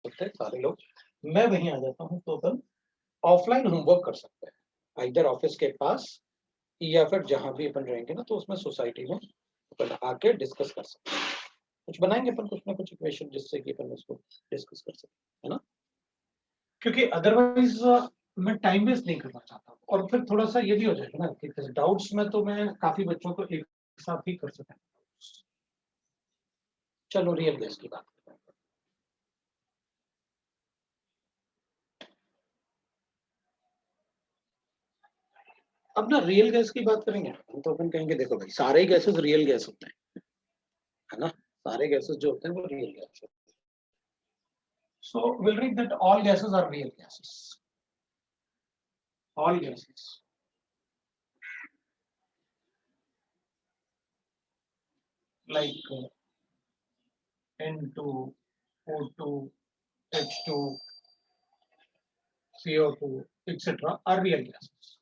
सकते हैं सारे लोग, मैं वहीं आ जाता हूँ तो अपन ऑफलाइन होमवर्क कर सकते हैं। इधर ऑफिस के पास या फिर जहाँ भी अपन रहेंगे ना, तो उसमें सोसाइटी में अपन आके डिस्कस कर सकते हैं। कुछ बनाएँगे अपन कुछ ना कुछ इक्वेशन जिससे कि अपन उसको डिस्कस कर सकें, है ना? क्योंकि अदरवाइज़ मैं टाइम वेस्ट नहीं करना चाहता और फिर थोड़ा-सा ये भी हो जाएगा ना कि डाउट्स में तो मैं काफ़ी बच्चों को एक साथ ही कर सकता हूँ। चलो रियल गैस की बात करते हैं। अब ना रियल गैस की बात करेंगे ना, तो अपन कहेंगे देखो भाई सारे ही गैसेस रियल गैस होते हैं, है ना? सारे गैसेस जो होते हैं वो रियल गैस होते हैं। So we'll read that all gases are real gases. All gases. Like N2, O2, H2, CO2, etc. are real gases.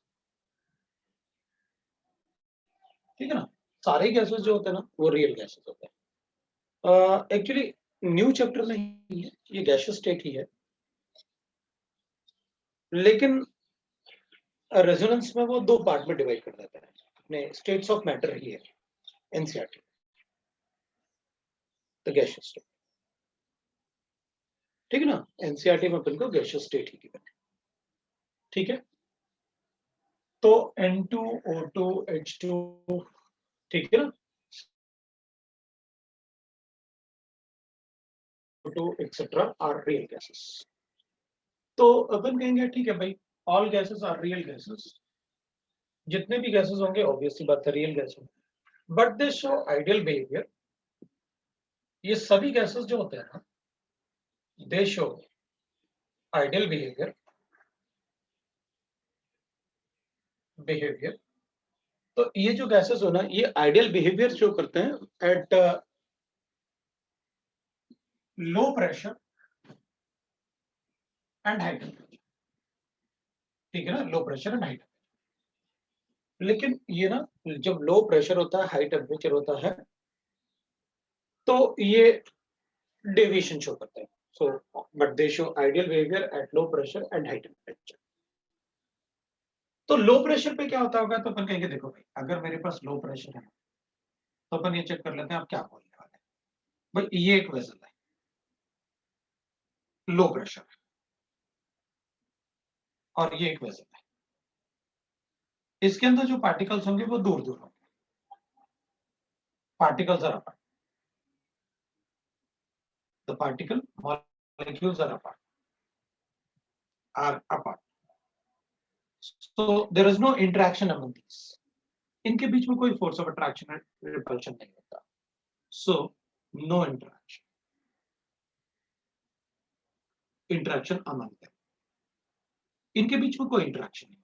ठीक है ना? सारे गैसेस जो होते हैं ना वो रियल गैसेस होते हैं। एक्चुअली न्यू चैप्टर नहीं है, ये गैसियस स्टेट ही है। लेकिन रेजोनेंस में वो दो पार्ट में डिवाइड कर देता है। अपने स्टेट्स ऑफ मैटर ही है एनसीईआरटी, द गैसियस स्टेट। ठीक है ना? एनसीईआरटी में अपन को गैसियस स्टेट ही गिवन है। ठीक है? तो N2, O2, H2, ठीक है ना? O2 etc. are real gases. तो अपन कहेंगे ठीक है भाई, all gases are real gases. जितने भी गैसेस होंगे ऑब्वियसली बात है रियल गैस होंगे, but they show ideal behaviour. ये सभी गैसेस जो होते हैं ना, दे शो आइडियल बिहेवियर बिहेवियर। तो ये जो गैसेस हो ना, ये आइडियल बिहेवियर शो करते हैं at low pressure and high temperature. ठीक है ना? Low pressure and high temperature. लेकिन ये ना जब लो प्रेशर होता है, हाई टेम्परेचर होता है, तो ये डेविएशन शो करते हैं। So but they show ideal behaviour at low pressure and high temperature. तो लो प्रेशर पे क्या होता होगा, तो अपन कहेंगे देखो भाई अगर मेरे पास लो प्रेशर है तो अपन ये चेक कर लेते हैं आप क्या बोलने वाले हैं। भाई ये एक वेसल है, लो प्रेशर है, और ये एक वेसल है। इसके अंदर जो पार्टिकल्स होंगे वो दूर दूर होंगे। Particles are apart, the particle molecules are apart. So there is no interaction among these. इनके बीच में कोई force of attraction and repulsion नहीं होता। So no interaction among them. इनके बीच में कोई इंटरेक्शन नहीं।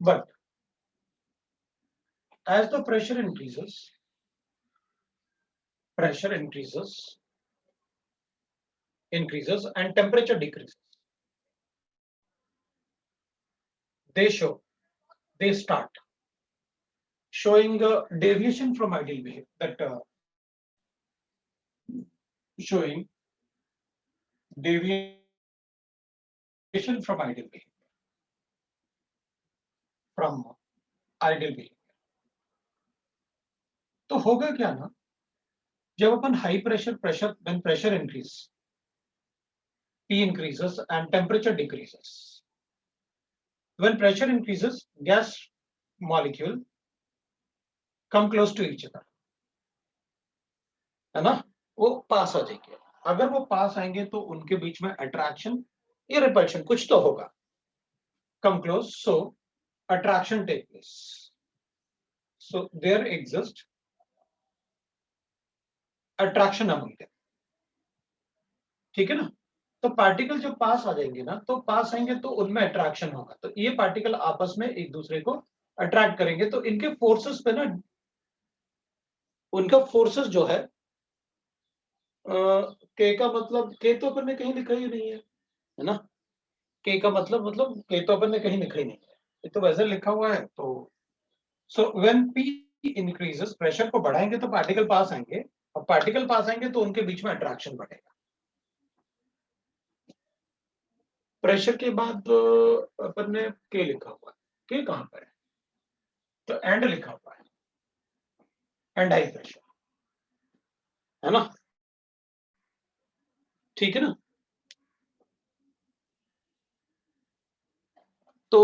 But as the pressure increases and temperature decreases, they start showing a deviation from ideal behavior, showing deviation from ideal behavior. तो होगा क्या ना, जब अपन high pressure when pressure increase, P increases and temperature decreases. When pressure increases, gas molecule come close to each other, है ना? वो पास आ जाएंगे। अगर वो पास आएंगे तो उनके बीच में अट्रैक्शन या रिपल्शन कुछ तो होगा। Come close, so attraction take place. So there exists attraction among them. ठीक है ना? तो पार्टिकल जब पास आ जाएंगे ना, तो पास आएंगे तो उनमें अट्रैक्शन होगा। तो ये पार्टिकल आपस में एक दूसरे को अट्रैक्ट करेंगे, तो इनके फोर्सेस पे ना, उनका फोर्सेस जो है के का मतलब के तो अपन ने कहीं लिखा ही नहीं है ना? के का मतलब के तो अपन ने कहीं लिखा ही नहीं है, ये तो वैसे लिखा हुआ है। तो so when P increases, pressure को बढ़ाएंगे तो पार्टिकल पास आएंगे, अब पार्टिकल पास आएंगे तो उनके बीच में अट्रैक्शन बढ़ेगा। प्रेशर के बाद अपन ने के लिखा हुआ है, के कहां पर है, तो एंड लिखा हुआ है, एंड हाई प्रेशर, है ना, ठीक है ना। तो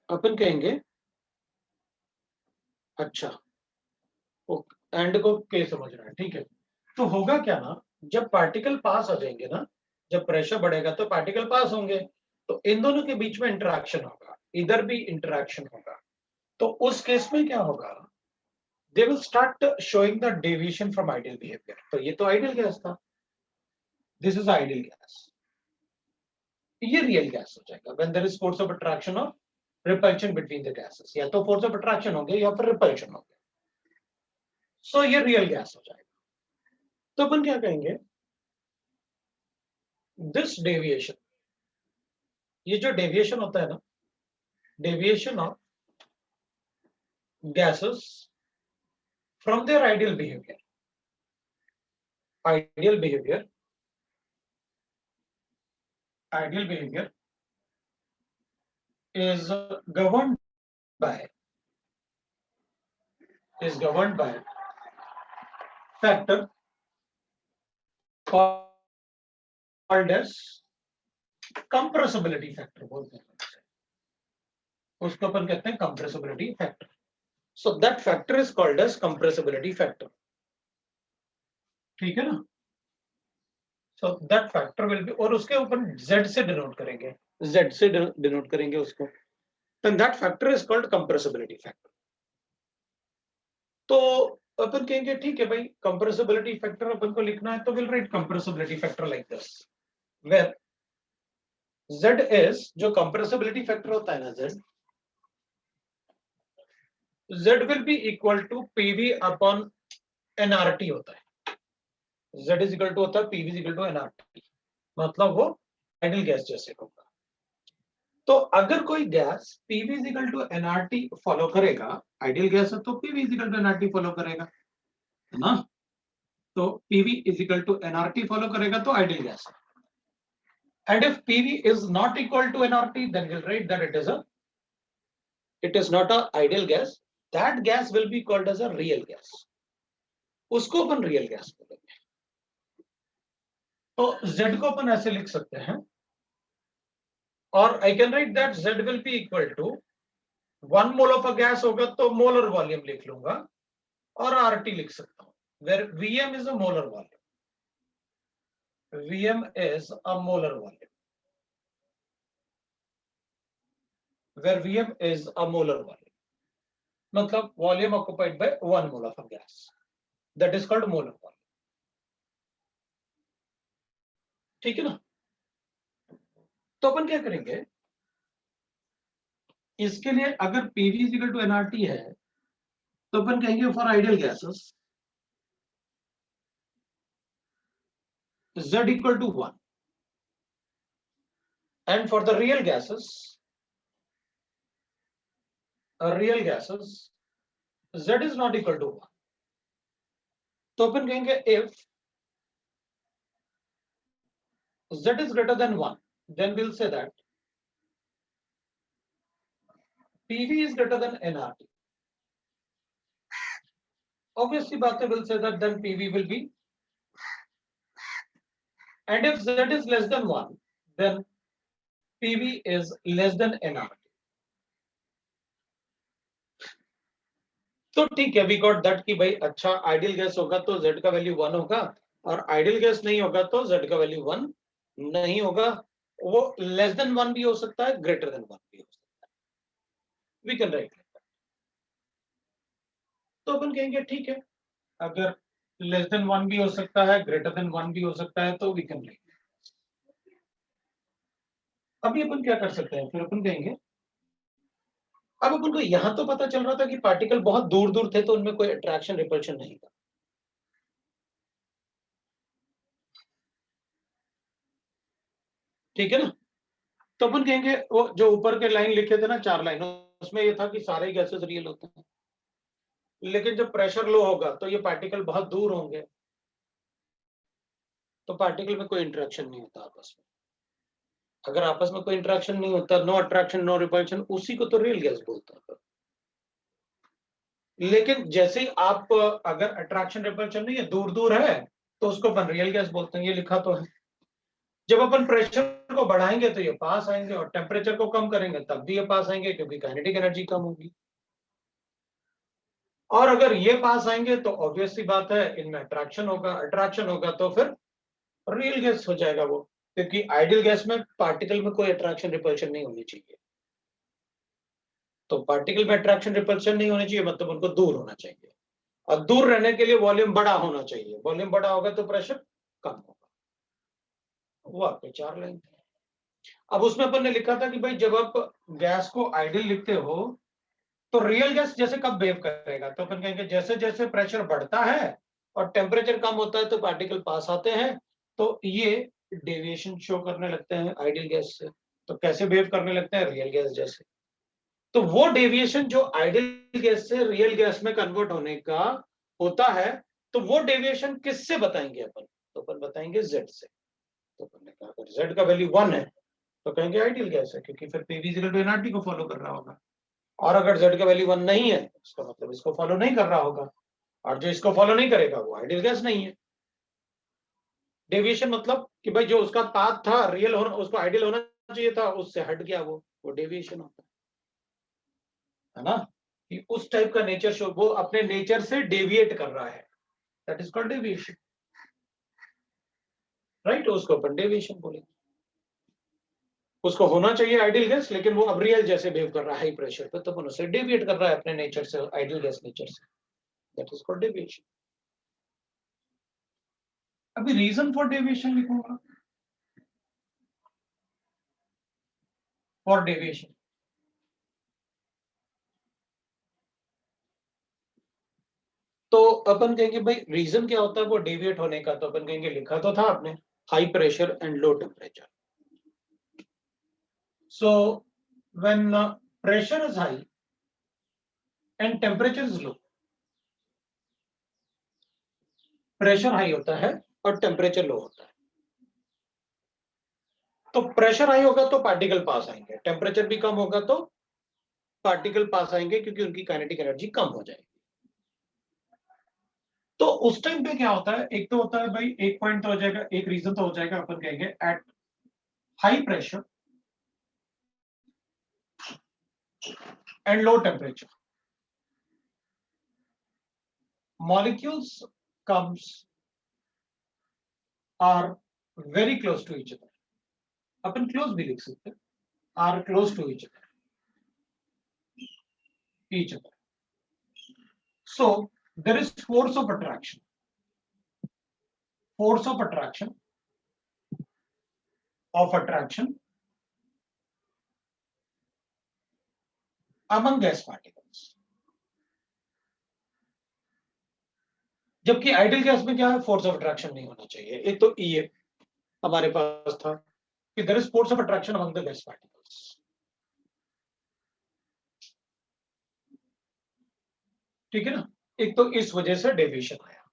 अपन कहेंगे अच्छा एंड को के समझना है, ठीक है। तो होगा क्या ना, जब पार्टिकल पास हो जाएंगे ना, जब प्रेशर बढ़ेगा तो पार्टिकल पास होंगे, तो इन दोनों के बीच में इंटरेक्शन होगा, इधर भी इंटरेक्शन होगा। तो उस केस में क्या होगा, they will start showing the deviation from ideal behaviour. तो ये तो आइडियल गैस था, दिस इज आइडियल गैस, ये रियल गैस हो जाएगा when there is force of attraction और रिपल्शन बिटवीन द गैसेस। या तो फोर्स ऑफ अट्रैक्शन हो गया या फिर रिपल्शन हो गया, सो ये रियल गैस हो जाएगा। तो अपन क्या कहेंगे, दिस डेविएशन, ये जो डेविएशन होता है ना, deviation of gases from their ideal behaviour, ideal behaviour, ideal behaviour is governed by factor called as compressibility factor बोलते हैं, उसको अपन कहते हैं compressibility factor. So that factor is called as compressibility factor, ठीक है ना। So that factor will be, और उसके ऊपर Z से डिनोट करेंगे, Z से डिनोट करेंगे उसको, then that factor is called compressibility factor. तो अपन कहेंगे ठीक है भाई, compressibility factor अपन को लिखना है तो we'll write compressibility factor like this, where Z is, जो compressibility factor होता है ना Z will be equal to PV upon nRT होता है, Z is equal to होता है PV is equal to nRT, मतलब वो आइडियल गैस जैसे होगा। तो अगर कोई gas PV is equal to nRT follow करेगा, आइडियल गैस है तो PV is equal to nRT follow करेगा, है ना। तो PV is equal to nRT follow करेगा तो आइडियल गैस है। And if PV is not equal to nRT, then we'll write that it is not a ideal gas. That gas will be called as a real gas. उसको अपन real gas बोलेंगे। तो Z को अपन ऐसे लिख सकते हैं, और I can write that Z will be equal to 1 mole of a gas होगा तो मोलर वॉल्यूम लिख लूंगा, और RT लिख सकता हूं, where Vm is a molar volume, Vm is a molar volume, where Vm is a molar volume, मतलब volume occupied by 1 mole of a gas, that is called molar volume, ठीक है ना। तो अपन क्या करेंगे, इसके लिए अगर PV is equal to nRT है तो अपन कहेंगे for ideal gases Z equal to 1, and for the real gases Z is not equal to 1. तो अपन कहेंगे if Z is greater than 1, then we'll say that PV is greater than nRT. Obviously बात है, we'll say that then PV will be, and if Z is less than 1, then PV is less than nRT. तो ठीक है, we got that कि भाई अच्छा ideal gas होगा तो Z का वैल्यू 1 होगा, और आइडियल गैस नहीं होगा तो Z का वैल्यू 1 नहीं होगा, वो लेस देन 1 भी हो सकता है, ग्रेटर देन 1 भी हो सकता है, वी कैन राइट। तो अपन कहेंगे ठीक है, अगर लेस देन 1 भी हो सकता है, ग्रेटर देन 1 भी हो सकता है, तो वी कैन राइट। अभी अपन क्या कर सकते हैं, फिर अपन कहेंगे, अब अपन को यहां तो पता चल रहा था कि पार्टिकल बहुत दूर दूर थे तो उनमें कोई अट्रैक्शन रिपल्शन नहीं था, ठीक है ना। तो अपन कहेंगे वो जो ऊपर के लाइन लिखे थे ना 4 लाइन, उसमें ये था कि सारे गैसेस रियल होते हैं, लेकिन जब प्रेशर लो होगा तो ये पार्टिकल बहुत दूर होंगे, तो पार्टिकल में कोई इंटरेक्शन नहीं होता आपस में। अगर आपस में कोई इंटरेक्शन नहीं होता, नो अट्रैक्शन नो रिपल्शन, उसी को तो रियल गैस बोलता है। लेकिन जैसे ही आप अगर अट्रैक्शन रिपल्शन नहीं है, दूर दूर है, तो उसको अपन रियल गैस बोलते हैं। ये लिखा तो है। जब अपन प्रेशर को बढ़ाएंगे तो ये पास आएंगे, और टेम्परेचर को कम करेंगे तब भी ये पास आएंगे, क्योंकि काइनेटिक एनर्जी कम होगी। और अगर ये पास आएंगे तो ऑब्वियस सी बात है, इनमें अट्रैक्शन होगा, अट्रैक्शन होगा तो फिर रियल गैस हो जाएगा वो, क्योंकि आइडियल गैस में पार्टिकल में कोई अट्रैक्शन रिपल्शन नहीं होनी चाहिए। तो पार्टिकल में अट्रैक्शन रिपल्शन नहीं होनी चाहिए, मतलब उनको दूर होना चाहिए, और दूर रहने के लिए वॉल्यूम बड़ा होना चाहिए। वॉल्यूम बड़ा होगा तो प्रेशर कम होगा। वो आपके 4 लाइन थे। अब उसमें अपन ने लिखा था कि भाई जब आप गैस को आइडियल लिखते हो तो रियल गैस जैसे कब बिहेव करेगा, तो अपन कहेंगे जैसे जैसे प्रेशर बढ़ता है और टेम्परेचर कम होता है तो पार्टिकल पास आते हैं, तो ये डेविएशन शो करने लगते हैं आइडियल गैस से। तो कैसे बिहेव करने लगते हैं, रियल गैस जैसे। तो वो डेविएशन जो आइडियल गैस से रियल गैस में कन्वर्ट होने का होता है, तो वो डेविएशन किससे बताएंगे अपन, तो अपन बताएंगे जेड से। तो अपन ने कहा अगर जेड का वैल्यू 1 है तो कहेंगे आइडियल गैस है, क्योंकि फिर पीवी इक्वल टू एनआरटी को फॉलो कर रहा होगा। और अगर जेड का वैल्यू 1 नहीं है, इसका मतलब इसको फॉलो नहीं कर रहा होगा, और जो इसको फॉलो नहीं करेगा वो आइडियल गैस नहीं है। डेविएशन मतलब कि भाई जो उसका पाथ था रियल होना, उसको आइडियल होना चाहिए था, उससे हट गया, वो डेविएशन होता है ना, कि उस टाइप का नेचर शो, वो अपने नेचर से डेविएट कर रहा है, that is called deviation, right. उसको अपन डेविएशन बोलेंगे। उसको होना चाहिए आइडियल गैस, लेकिन वो अब रियल जैसे बिहेव कर रहा है हाई प्रेशर पे, तो अपन उसे डेविएट कर रहा है अपने नेचर से, आइडियल गैस नेचर से, दैट इज कॉल्ड डेविएशन। अभी रीजन फॉर डेविएशन लिखूंगा, फॉर डेविएशन। तो अपन कहेंगे भाई रीजन क्या होता है वो डेविएट होने का, तो अपन कहेंगे लिखा तो था आपने, high pressure and low temperature. So when pressure is high and temperature is low, pressure high होता है और टेम्परेचर लो होता है। तो प्रेशर हाई होगा तो पार्टिकल पास आएंगे, टेम्परेचर भी कम होगा तो पार्टिकल पास आएंगे, क्योंकि उनकी काइनेटिक एनर्जी कम हो जाएगी। तो उस टाइम पे क्या होता है, एक तो होता है भाई, एक पॉइंट तो हो जाएगा, एक रीजन तो हो जाएगा, अपन कहेंगे at high pressure and low temperature molecules comes are very close to each other. Upon close भी लिख सकते हैं, are close to each other. So there is force of attraction among gas particles. जबकि ideal gas में क्या है, force of attraction नहीं होना चाहिए। एक तो ये हमारे पास था कि there is force of attraction among the gas particles, ठीक है ना। एक तो इस वजह से डेविएशन आया।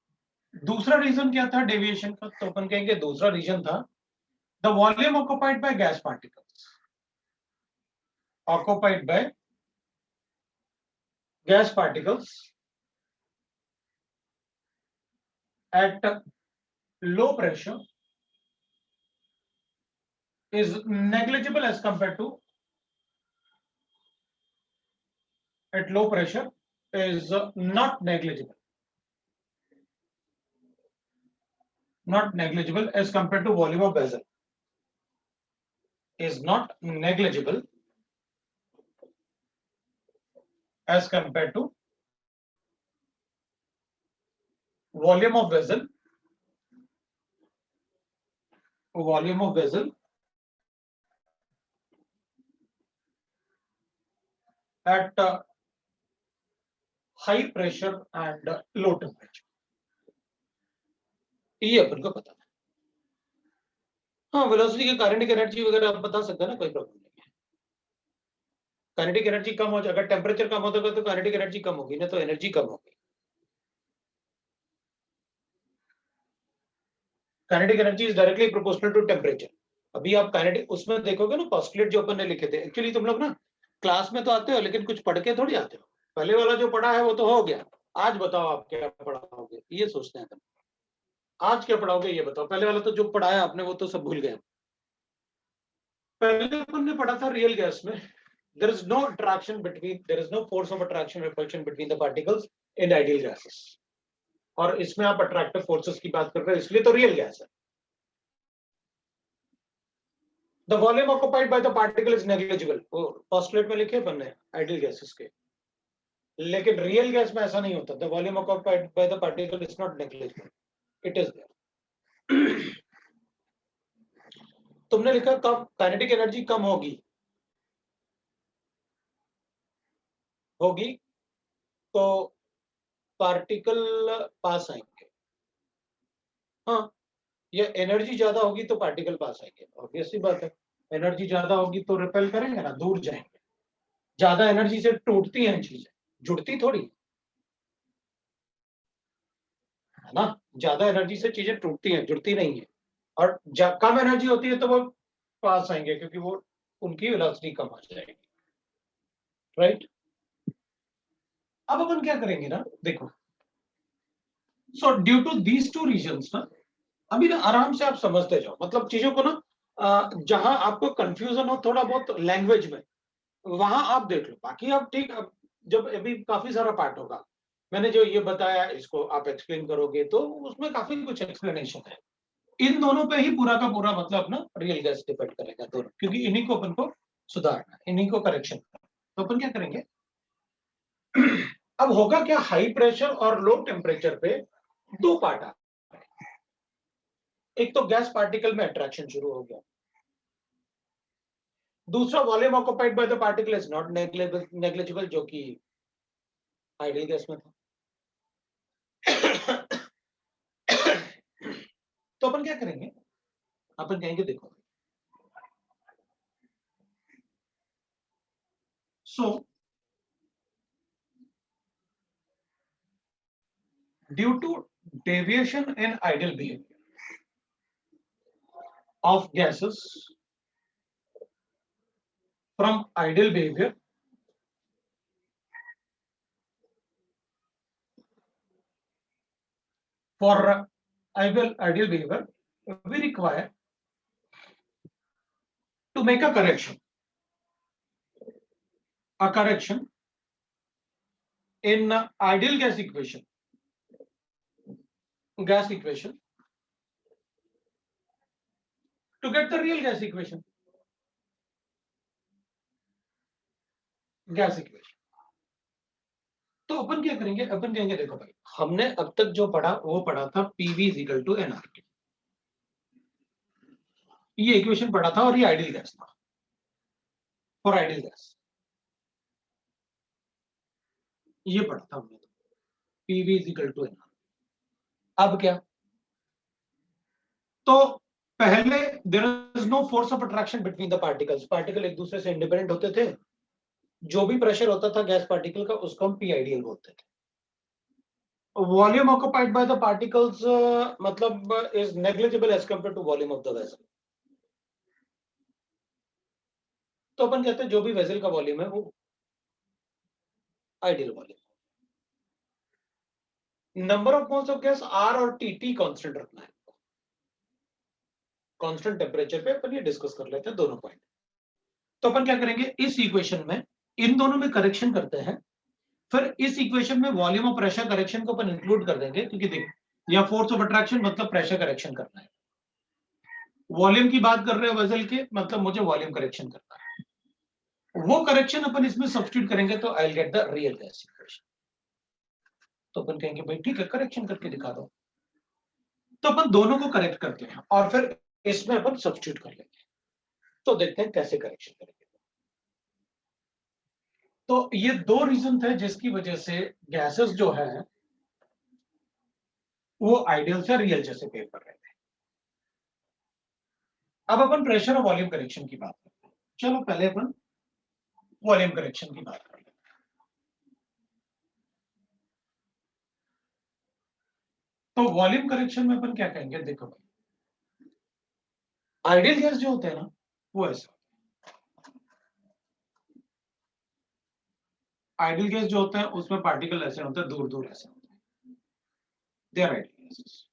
दूसरा रीजन क्या था डेविएशन का, तो अपन कहेंगे दूसरा रीजन था the volume occupied by gas particles, occupied by gas particles at low pressure is negligible as compared to at low pressure is not negligible as compared to volume of vessel, is not negligible as compared to volume of vessel at high pressure and low temperature। ये अपन को पता है। हाँ, velocity के kinetic energy वगैरह आप बता सकते हैं ना, कोई प्रॉब्लम नहीं है। काइनेटिक एनर्जी कम हो जाएगा, टेम्परेचर कम होगा तो काइनेटिक एनर्जी कम होगी ना, तो एनर्जी कम होगी। Kinetic energy is directly proportional to temperature. अभी आप काइनेटिक उसमें देखोगे ना, पोस्टुलेट जो अपन ने लिखे थे, एक्चुअली तुम लोग ना क्लास में तो आते हो लेकिन कुछ पढ़ के थोड़ी आते हो। पहले वाला जो पढ़ा है वो तो हो गया, आज बताओ आप क्या पढ़ाओगे, ये सोचते हैं तुम। आज क्या पढ़ाओगे ये बताओ, पहले वाला तो जो पढ़ाया आपने वो तो सब भूल गए। पहले अपन ने पढ़ा था रियल गैस में there is no attraction between, there is no force of attraction repulsion between the particles in ideal gases। और इसमें आप अट्रैक्टिव फोर्सेस की बात कर रहे हो, इसलिए तो रियल गैस है। The volume occupied by the particle is negligible, वो पोस्टुलेट में लिखे अपन ने आइडियल गैसेस के। लेकिन रियल गैस में ऐसा नहीं होता, the volume occupied by the particle is not negligible, it is there. तुमने लिखा कब काइनेटिक एनर्जी कम होगी, होगी तो पार्टिकल पास आएंगे। हाँ, या एनर्जी ज्यादा होगी तो पार्टिकल पास आएंगे, ऑब्वियस सी बात है। एनर्जी ज्यादा होगी तो रिपेल करेंगे ना, दूर जाएंगे। ज्यादा एनर्जी से टूटती हैं चीजें, जुड़ती थोड़ी है ना। ज्यादा एनर्जी से चीजें टूटती हैं, जुड़ती नहीं है। और कम एनर्जी होती है तो वो पास आएंगे, क्योंकि वो उनकी वेलोसिटी कम हो जाएगी, राइट। अब अपन क्या करेंगे ना, देखो, so due to these two reasons ना, अभी ना आराम से आप समझते जाओ, मतलब चीजों को ना, जहां आपको कंफ्यूजन हो थोड़ा बहुत लैंग्वेज में, वहां आप देख लो, बाकी आप ठीक। अब जब अभी काफी सारा पार्ट होगा, मैंने जो ये बताया इसको आप एक्सप्लेन करोगे तो उसमें काफी कुछ एक्सप्लेनेशन है। इन दोनों पे ही पूरा का पूरा मतलब अपना रियल गैस डिपेंड करेगा, दोनों, क्योंकि इन्हीं को अपन को सुधारना, इन्हीं को करेक्शन करना। तो अपन क्या करेंगे, अब होगा क्या, हाई प्रेशर और लो टेम्परेचर पे दो पार्ट आ, एक तो गैस पार्टिकल में अट्रैक्शन शुरू हो गया, दूसरा volume occupied by the particle is not negligible, जो कि आइडियल गैस में था। तो अपन क्या करेंगे, अपन कहेंगे देखो, so due to deviation in ideal behaviour of gases from ideal behaviour, for ideal behavior, we require to make a correction in ideal gas equation to get the real gas equation तो अपन क्या करेंगे, अपन कहेंगे देखो भाई, हमने अब तक जो पढ़ा वो पढ़ा था PV is equal to nRT, ये इक्वेशन पढ़ा था, और ये आइडियल गैस था, फॉर आइडियल गैस ये पढ़ा था हमने, PV is equal to nRT. अब क्या, तो पहले there is no force of attraction between the particles, particle एक दूसरे से इंडिपेंडेंट होते थे, जो भी प्रेशर होता था गैस पार्टिकल का उसको हम पी आइडियल बोलते थे। Volume occupied by the particles मतलब is negligible as compare to volume of the vessel. तो अपन कहते हैं जो भी वेसल का वॉल्यूम है वो ideal volume. Number of moles of gas R और टी कांस्टेंट रखना है, कांस्टेंट टेम्परेचर पे अपन ये डिस्कस कर लेते हैं दोनों पॉइंट। तो अपन क्या करेंगे, इस इक्वेशन में इन दोनों में करेक्शन करते हैं, फिर इस इक्वेशन में वॉल्यूम और प्रेशर करेक्शन को अपन इंक्लूड कर देंगे, क्योंकि देख, या फोर्स ऑफ अट्रैक्शन मतलब प्रेशर करेक्शन करना है, वॉल्यूम की बात कर रहे हो वेसल के, मतलब मुझे वॉल्यूम करेक्शन करना है, वो करेक्शन अपन इसमें सब्स्टिट्यूट करेंगे तो I will get the real gas equation. तो अपन कहेंगे भाई ठीक है, करेक्शन करके दिखा दो, तो अपन दोनों को करेक्ट करते हैं और फिर इसमें अपन सब्स्टिट्यूट कर लेंगे, तो देखते हैं कैसे करेक्शन करेंगे। तो ये दो रीजन थे जिसकी वजह से गैसेस जो है वो आइडियल से रियल जैसे बिहेव कर रहे थे। अब अपन प्रेशर और वॉल्यूम करेक्शन की बात करते हैं। चलो पहले अपन वॉल्यूम करेक्शन की बात करते हैं। तो वॉल्यूम करेक्शन में अपन क्या कहेंगे, देखो भाई, आइडियल गैस जो होते हैं ना वो ऐसे, आइडियल गैस जो होते हैं उसमें पार्टिकल ऐसे होते हैं, दूर दूर ऐसे होते हैं, दे आर आइडियल गैसेस।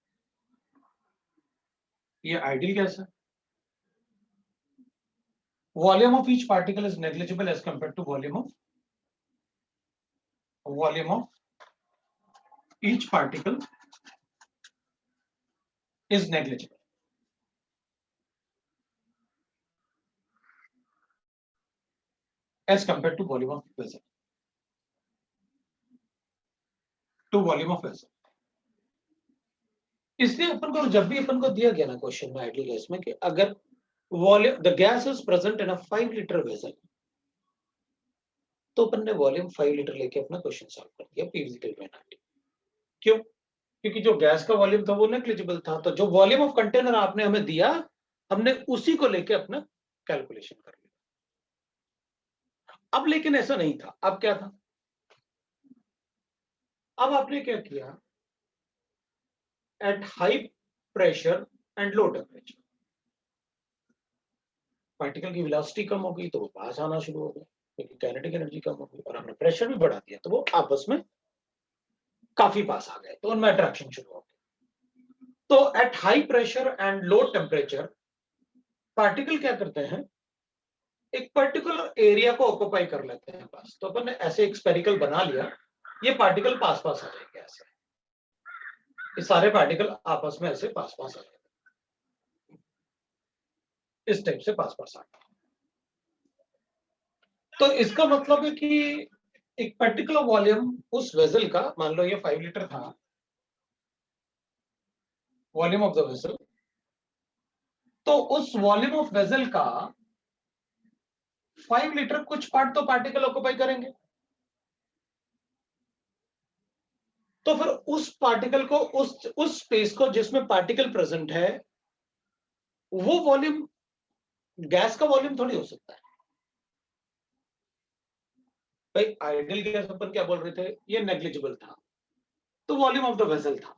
ये आइडियल गैस है। Volume of each particle is negligible as compare to volume of each particle is negligible as compared to volume of vessel, to volume of vessel। इसलिए अपन को जब भी अपन को दिया गया ना क्वेश्चन में आइडियल गैस में कि अगर volume the gas is present in a 5 litre vessel, तो अपन ने वॉल्यूम 5 लीटर लेके अपना क्वेश्चन सॉल्व कर दिया पीवीटी में। क्यों? क्योंकि जो गैस का वॉल्यूम था वो नेग्लिजिबल था, तो जो वॉल्यूम ऑफ कंटेनर आपने हमें दिया हमने उसी को लेके अपना कैलकुलेशन कर लिया। अब लेकिन ऐसा नहीं था, अब क्या था, अब आपने क्या किया, at high pressure and low temperature particle की वेलोसिटी कम हो गई तो वो पास आना शुरू हो गया, क्योंकि काइनेटिक एनर्जी कम हो गई, और हमने प्रेशर भी बढ़ा दिया तो वो आपस में काफी पास आ गए, तो उनमें अट्रैक्शन शुरू हो गई। तो at high pressure and low temperature particle क्या करते हैं, एक पर्टिकुलर एरिया को ऑक्यूपाई कर लेते हैं पास। तो अपन ने ऐसे एक स्फेरिकल बना लिया, ये पार्टिकल पास पास आ जाएंगे ऐसे, ये सारे पार्टिकल आपस में ऐसे पास पास आ जाएंगे, इस टाइप से पास पास आ गए। तो इसका मतलब है कि एक पर्टिकुलर वॉल्यूम उस वेसल का, मान लो ये 5 लीटर था वॉल्यूम ऑफ द वेसल, तो उस वॉल्यूम ऑफ वेसल का 5 लीटर कुछ पार्ट तो पार्टिकल ऑक्यूपाई करेंगे, तो फिर उस पार्टिकल को, उस स्पेस को जिसमें पार्टिकल प्रेजेंट है, वो वॉल्यूम गैस का वॉल्यूम थोड़ी हो सकता है भाई। आइडियल गैस अपन क्या बोल रहे थे, ये नेग्लिजिबल था, तो वॉल्यूम ऑफ द वेसल था।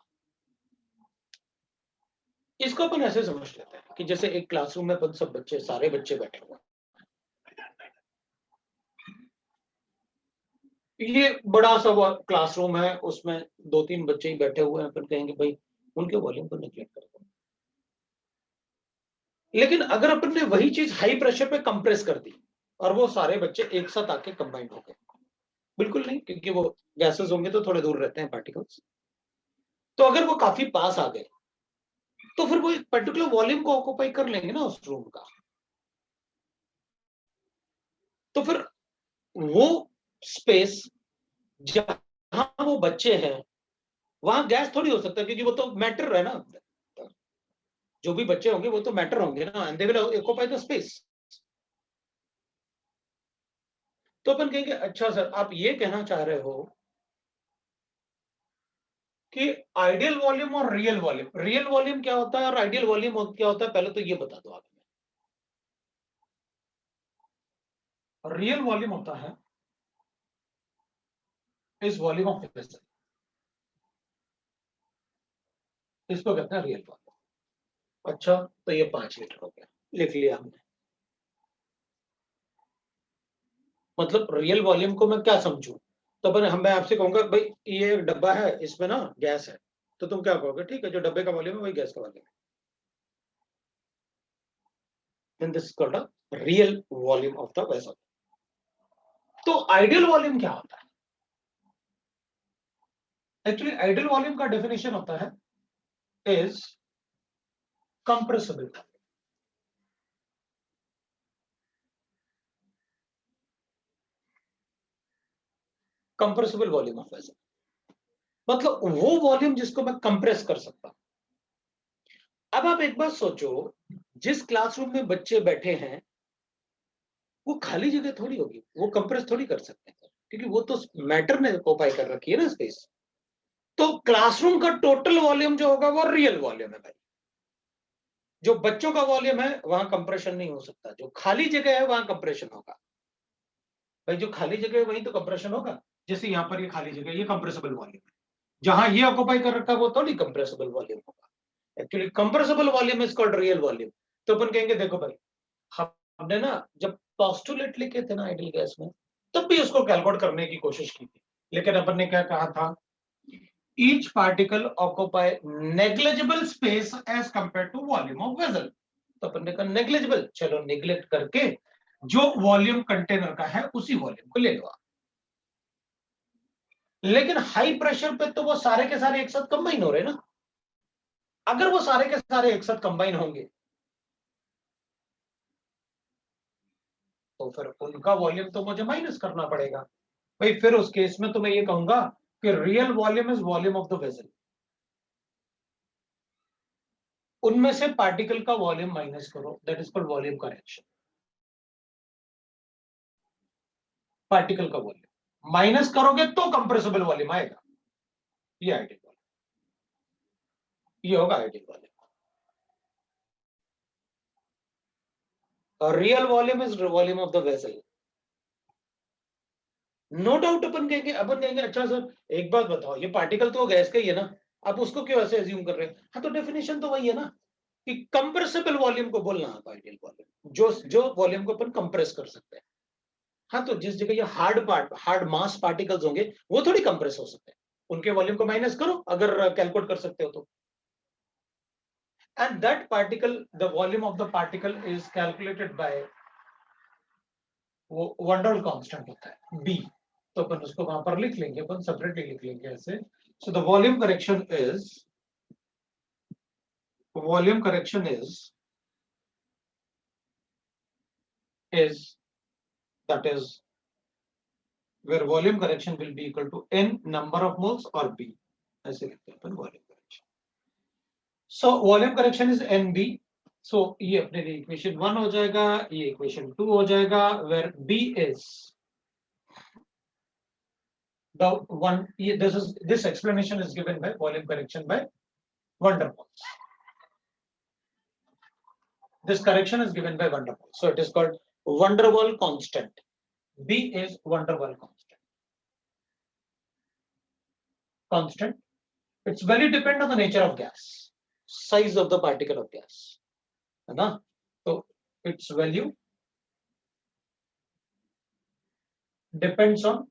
इसको अपन ऐसे समझ लेते हैं कि जैसे एक क्लासरूम में अपन सब बच्चे, सारे बच्चे बैठे हुए, ये बड़ा सा क्लासरूम है, उसमें 2-3 बच्चे ही बैठे हुए हैं, अपन कहेंगे भाई उनके वॉल्यूम को नेग्लेक्ट कर दो। लेकिन अगर अपन ने वही चीज हाई प्रेशर पे कंप्रेस कर दी और वो सारे बच्चे एक साथ आके कंबाइंड हो गए, बिल्कुल नहीं, क्योंकि वो गैसेस होंगे तो थोड़े दूर रहते हैं पार्टिकल्स, तो अगर वो काफी पास आ गए तो फिर वो एक पर्टिकुलर वॉल्यूम को ऑक्यूपाई कर लेंगे ना उस रूम का, तो फिर वो स्पेस जहां वो बच्चे हैं वहां गैस थोड़ी हो सकता है, क्योंकि वो तो मैटर है ना, जो भी बच्चे होंगे वो तो मैटर होंगे ना, and they will occupy the space. तो अपन कहेंगे अच्छा सर आप ये कहना चाह रहे हो कि आइडियल वॉल्यूम और रियल वॉल्यूम, रियल वॉल्यूम क्या होता है और आइडियल वॉल्यूम क्या होता है, पहले तो ये बता दो आप हमें। रियल वॉल्यूम होता है इस वॉल्यूम ऑफ वेसल, इसको कहते हैं रियल वॉल्यूम। अच्छा तो ये 5 लीटर हो गया, लिख लिया हमने। मतलब रियल वॉल्यूम को मैं क्या समझूं, तो मैं आपसे कहूंगा भाई ये एक डब्बा है, इसमें ना गैस है, तो तुम क्या कहोगे, ठीक है जो डब्बे का वॉल्यूम है वही गैस का वॉल्यूम है, this is called a real volume of the vessel. तो आइडियल वॉल्यूम क्या होता है, एक्चुअली आइडियल वॉल्यूम का डेफिनेशन होता है is compressible, compressible volume of vessel, मतलब वो वॉल्यूम जिसको मैं कंप्रेस कर सकता हूं। अब आप एक बात सोचो, जिस क्लासरूम में बच्चे बैठे हैं वो खाली जगह थोड़ी होगी, वो कंप्रेस थोड़ी कर सकते हैं, क्योंकि वो तो मैटर ने ऑक्यूपाई कर रखी है ना स्पेस। तो क्लासरूम का टोटल वॉल्यूम जो होगा वो रियल वॉल्यूम है भाई। जो बच्चों का वॉल्यूम है वहां कंप्रेशन नहीं हो सकता, जो खाली जगह है वहां कंप्रेशन होगा भाई। जो खाली जगह है वहीं तो कंप्रेशन होगा, जैसे यहाँ पर ये खाली जगह, ये कंप्रेसिबल वॉल्यूम है, जहां ये ऑक्यूपाई कर रखा है वो थोड़ी कंप्रेसिबल वॉल्यूम होगा। Actually compressible volume is called real volume, तो अपन कहेंगे देखो भाई, हमने ना जब पोस्टुलेट लिखे थे ना आइडियल गैस में, तब भी उसको कैलकुलेट करने की कोशिश की थी, लेकिन अपन ने क्या कहा था, each particle occupy negligible space as compare to volume of vessel. तो अपन ने कहा नेग्लिजिबल, चलो नेग्लेक्ट करके जो वॉल्यूम कंटेनर का है उसी वॉल्यूम को ले लो आप। लेकिन हाई प्रेशर पे तो वो सारे के सारे एक साथ कंबाइन हो रहे हैं ना। अगर वो सारे के सारे एक साथ कंबाइन होंगे तो फिर उनका वॉल्यूम तो मुझे माइनस करना पड़ेगा भाई। फिर उस केस में तो मैं ये कहूंगा कि real volume is volume of the vessel. उनमें से पार्टिकल का वॉल्यूम माइनस करो, that is called volume correction. Particle का वॉल्यूम माइनस करोगे तो कंप्रेसिबल वॉल्यूम आएगा। ये आइडियल वॉल्यूम, ये होगा आइडियल वॉल्यूम। और real volume is volume of the vessel. No doubt अपन कहेंगे अच्छा सर एक बात बताओ, ये पार्टिकल तो गैस का ही है ना, आप उसको क्यों ऐसे एज्यूम कर रहे हैं? हाँ तो डेफिनेशन तो वही है ना कि कंप्रेसिबल वॉल्यूम को बोलना है आइडियल वॉल्यूम, जो वॉल्यूम को अपन कंप्रेस कर सकते हैं। हाँ तो जिस जगह ये हार्ड मास पार्टिकल्स होंगे वो थोड़ी कंप्रेस हो सकते हैं, उनके वॉल्यूम को माइनस करो अगर कैलकुलेट कर सकते हो तो। And that particle, the volume of the particle is calculated by, वो वंडरवॉल कांस्टेंट होता है बी। तो अपन उसको वहां पर लिख लेंगे, अपन सेपरेटली लिख लेंगे ऐसे। So the volume correction is that is where volume correction will be equal to n number of moles or b, ऐसे लिखते हैं upon volume correction. So volume correction is nb। सो ये अपने लिए इक्वेशन 1 हो जाएगा, ये इक्वेशन 2 हो जाएगा, where b is the one, this explanation is given by volume correction by van der Waals. This correction is given by van der Waals, so it is called van der Waals constant. b is van der Waals constant. Its value depend on the nature of gas, size of the particle of gas, है ना? तो its value depends on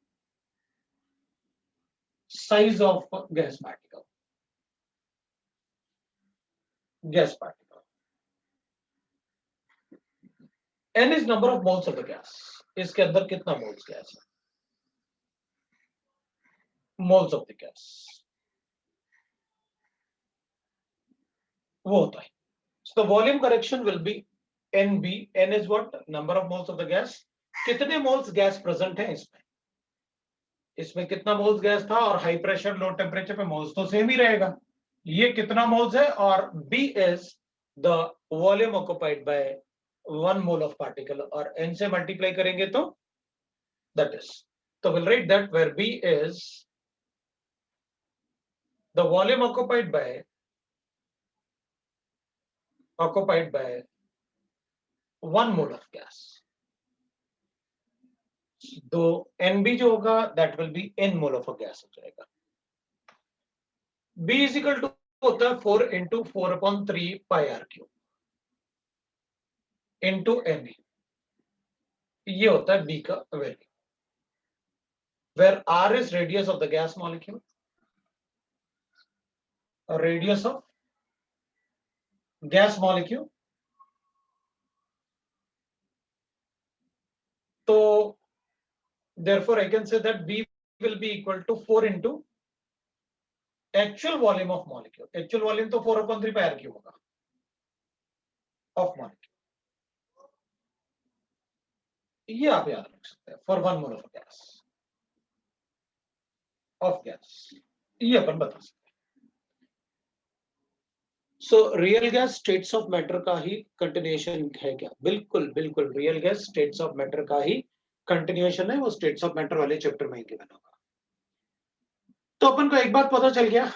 size of gas particle. n is number of moles of the gas. इसके अंदर कितना moles gas है? Moles of the gas वो होता है। So the volume correction will be NB. N is what? Number of moles of the gas. कितने moles gas present है इसमें? इसमें कितना मोल्स गैस था, और हाई प्रेशर लो टेम्परेचर पे मोल्स तो सेम ही रहेगा। ये कितना मोल्स है, और B is the volume occupied by 1 mole of particle, और N से मल्टीप्लाई करेंगे तो that is, so we'll write that where B is the volume occupied by 1 mole of gas. तो NB जो होगा that will be n mole of a gas हो जाएगा। B is equal to होता है 4 into 4/3 pi r cube into NA। ये होता है B का value, where r is radius of the gas molecule, radius of gas molecule। तो therefore I can say that B will be equal to 4 into actual volume of molecule। actual volume तो 4/3 pi r cube होगा of molecule। ये आप याद रख सकते हैं for 1 mole of gas, ये अपन बता सकते हैं। So real gas states of matter का ही कंटिन्यूएशन है क्या? बिल्कुल बिल्कुल, real gas states of matter का ही कंटिन्यूएशन है, वो स्टेट्स ऑफ मैटर वाले चैप्टर में ही गिवन होगा। तो अपन को एक बात पता चल गया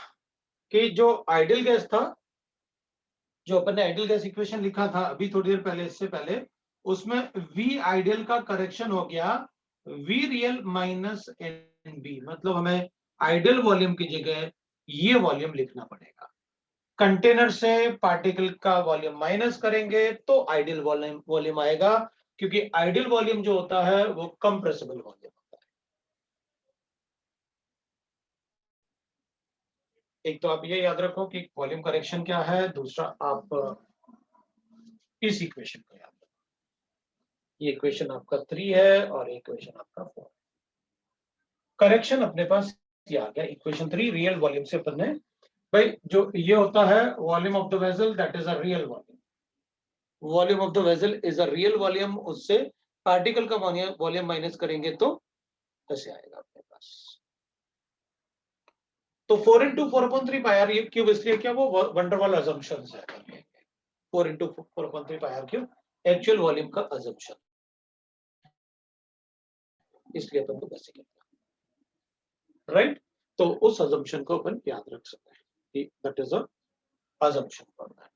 कि जो आइडियल गैस था, जो अपन ने आइडियल गैस इक्वेशन लिखा था अभी थोड़ी देर पहले, इससे पहले, उसमें वी आइडियल का करेक्शन हो गया V real minus n b. मतलब हमें आइडियल वॉल्यूम की जगह ये वॉल्यूम लिखना पड़ेगा। कंटेनर से पार्टिकल का वॉल्यूम माइनस करेंगे तो आइडियल वॉल्यूम आएगा, क्योंकि आइडियल वॉल्यूम जो होता है वो कंप्रेसिबल वॉल्यूम होता है। एक तो आप ये याद रखो कि वॉल्यूम करेक्शन क्या है, दूसरा आप इस इक्वेशन को याद रखो। ये इक्वेशन आपका 3 है और इक्वेशन आपका 4। करेक्शन अपने पास ये आ गया, इक्वेशन 3 रियल वॉल्यूम से अपन ने, भाई जो ये होता है volume of the vessel that is a real volume, volume of the vessel is a real volume, उससे पार्टिकल का वॉल्यूम माइनस करेंगे तो कैसे आएगा अपने पास। तो 4 इंटू 4/3 पाई आर क्यूब इसलिए क्या, वो वंडरवॉल अजम्पशन है। 4 into 4/3 pi r cube actual volume का अजम्पशन, इसलिए अपन को कैसे कहते हैं, राइट। तो उस अजम्पशन को अपन याद रख सकते हैं कि that is a assumption for that,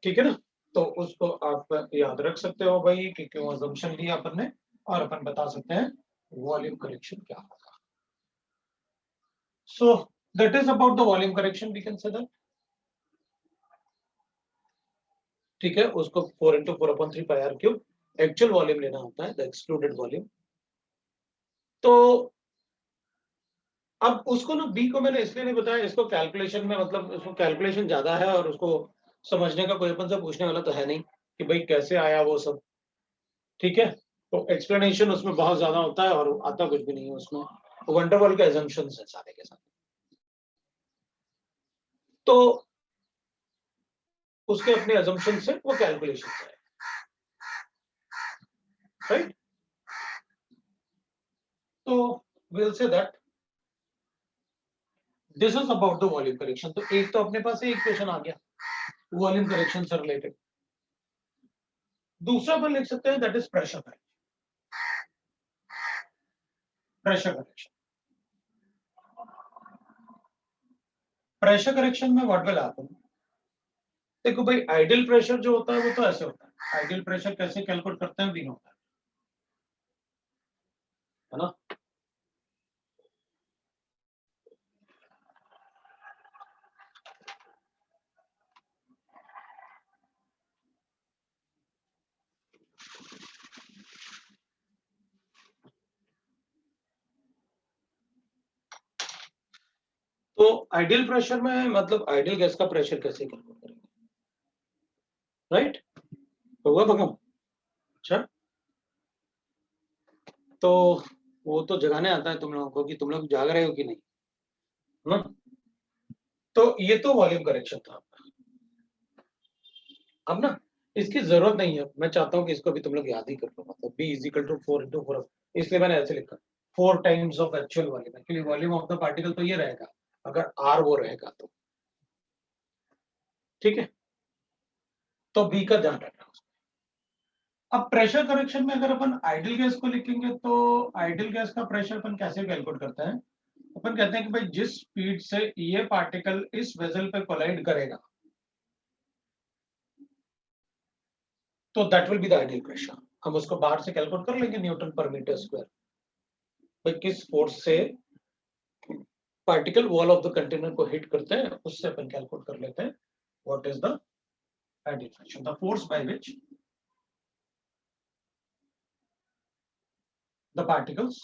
ठीक है ना। तो उसको आप याद रख सकते हो भाई कि क्यों अजम्पशन लिया अपन ने, और अपन बता सकते हैं वॉल्यूम करेक्शन क्या होगा। So that is about the volume correction, we can say that, ठीक है। उसको 4 into 4/3 pi r cube actual volume लेना होता है, द एक्सक्लूडेड वॉल्यूम। तो अब उसको ना बी को मैंने इसलिए नहीं बताया, इसको कैलकुलेशन में मतलब उसको कैलकुलेशन ज्यादा है और उसको समझने का कोई अपन से पूछने वाला तो है नहीं कि भाई कैसे आया वो सब, ठीक है। तो एक्सप्लेनेशन उसमें बहुत ज्यादा होता है और आता कुछ भी नहीं है उसमें, वंडरवॉल के assumptions है सारे के सारे। तो उसके अपने assumption से वो कैलकुलेशन है, राइट। तो will say that this is about the volume correction. तो एक तो अपने पास एक क्वेश्चन आ गया वॉल्यूम करेक्शन से रिलेटेड। दूसरा अपन लिख सकते हैं that is pressure correction, pressure correction. Pressure correction में व्हाट विल हैपन, देखो भाई आइडियल प्रेशर जो होता है वो तो ऐसे होता है, आइडियल प्रेशर कैसे कैलकुलेट करते हैं भी होता है ना। तो आइडियल प्रेशर में मतलब आइडियल गैस का प्रेशर कैसे कैलकुलेट करेंगे, राइट। होगा भगम, अच्छा। तो वो तो जगाने आता है तुम लोगों को कि तुम लोग जाग रहे हो कि नहीं, है ना। तो ये तो वॉल्यूम करेक्शन था। अब ना इसकी जरूरत नहीं है, मैं चाहता हूं कि इसको भी तुम लोग याद ही कर लो, मतलब b is equal to 4 into 4, इसलिए मैंने ऐसे लिखा 4 times of actual volume. Actually volume of the particle तो ये रहेगा अगर r वो रहेगा तो, ठीक है। तो b का ध्यान रखना। अब प्रेशर करेक्शन में अगर अपन आइडियल गैस को लिखेंगे तो आइडियल गैस का प्रेशर अपन कैसे कैलकुलेट करते हैं, अपन कहते हैं कि भाई जिस स्पीड से ये पार्टिकल इस वेसल पे कोलाइड करेगा तो that will be the ideal pressure. हम उसको बाहर से कैलकुलेट कर लेंगे, न्यूटन पर मीटर स्क्वायर, भाई किस फोर्स से particle wall of the container को हिट करते हैं उससे अपन कैलकुलेट कर लेते हैं what is the ideal pressure, the force by which the particles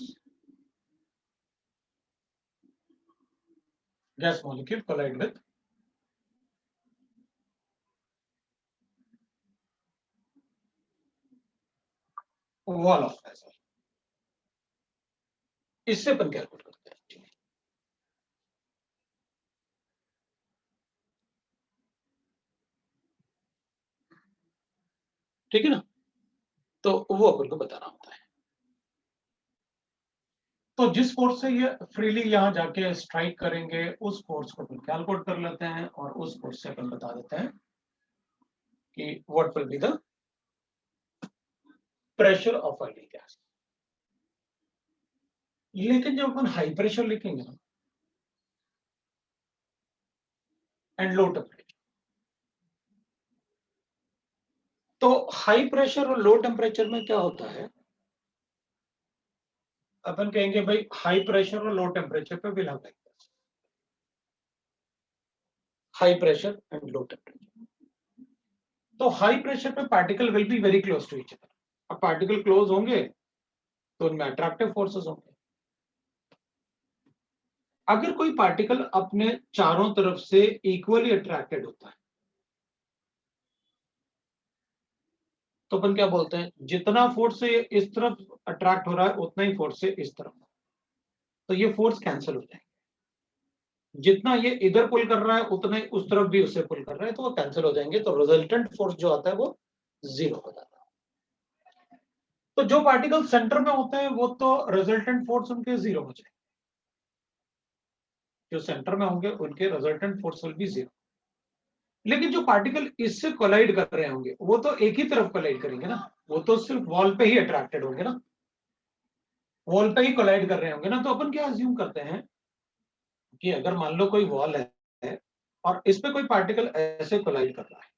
gas molecule collide with wall of vessel, इससे अपन कैलकुलेट करते हैं, ठीक है ना। तो वो अपन को बताना होता है। तो जिस फोर्स से ये फ्रीली यहाँ जाके स्ट्राइक करेंगे उस फोर्स को अपन कैलकुलेट कर लेते हैं और उस फोर्स से अपन बता देते हैं कि what will be the pressure of ideal gas. लेकिन जब अपन हाई प्रेशर लिखेंगे ना एंड लो टेम्परेचर, तो हाई प्रेशर और लो टेम्परेचर में क्या होता है, अपन कहेंगे भाई हाई प्रेशर और लो टेम्परेचर पे will have like this, high pressure and low temperature. तो हाई प्रेशर पे particle will be very close to each other. अब पार्टिकल क्लोज होंगे तो उनमें अट्रैक्टिव फोर्सेस होंगे। अगर कोई पार्टिकल अपने चारों तरफ से इक्वली अट्रैक्टेड होता है तो अपन क्या बोलते हैं, जितना फोर्स से इस तरफ अट्रैक्ट हो रहा है उतना ही फोर्स से इस तरफ, तो ये फोर्स कैंसिल हो जाएंगे। जितना ये इधर पुल कर रहा है उतना ही उस तरफ भी उससे पुल कर रहा है, तो वो कैंसिल हो जाएंगे, तो रिजल्टेंट फोर्स जो आता है वो जीरो हो जाता है। तो जो पार्टिकल सेंटर में होते हैं वो तो रिजल्टेंट फोर्स उनके जीरो हो जाएंगे, जो सेंटर में होंगे उनके resultant force will be zero. लेकिन जो पार्टिकल इससे कोलाइड कर रहे होंगे वो तो एक ही तरफ कोलाइड करेंगे ना, वो तो सिर्फ वॉल पे ही अट्रैक्टेड होंगे ना, वॉल पे ही कोलाइड कर रहे होंगे ना। तो अपन क्या अज्यूम करते हैं कि अगर मान लो कोई वॉल है और इस पे कोई पार्टिकल ऐसे कोलाइड कर रहा है,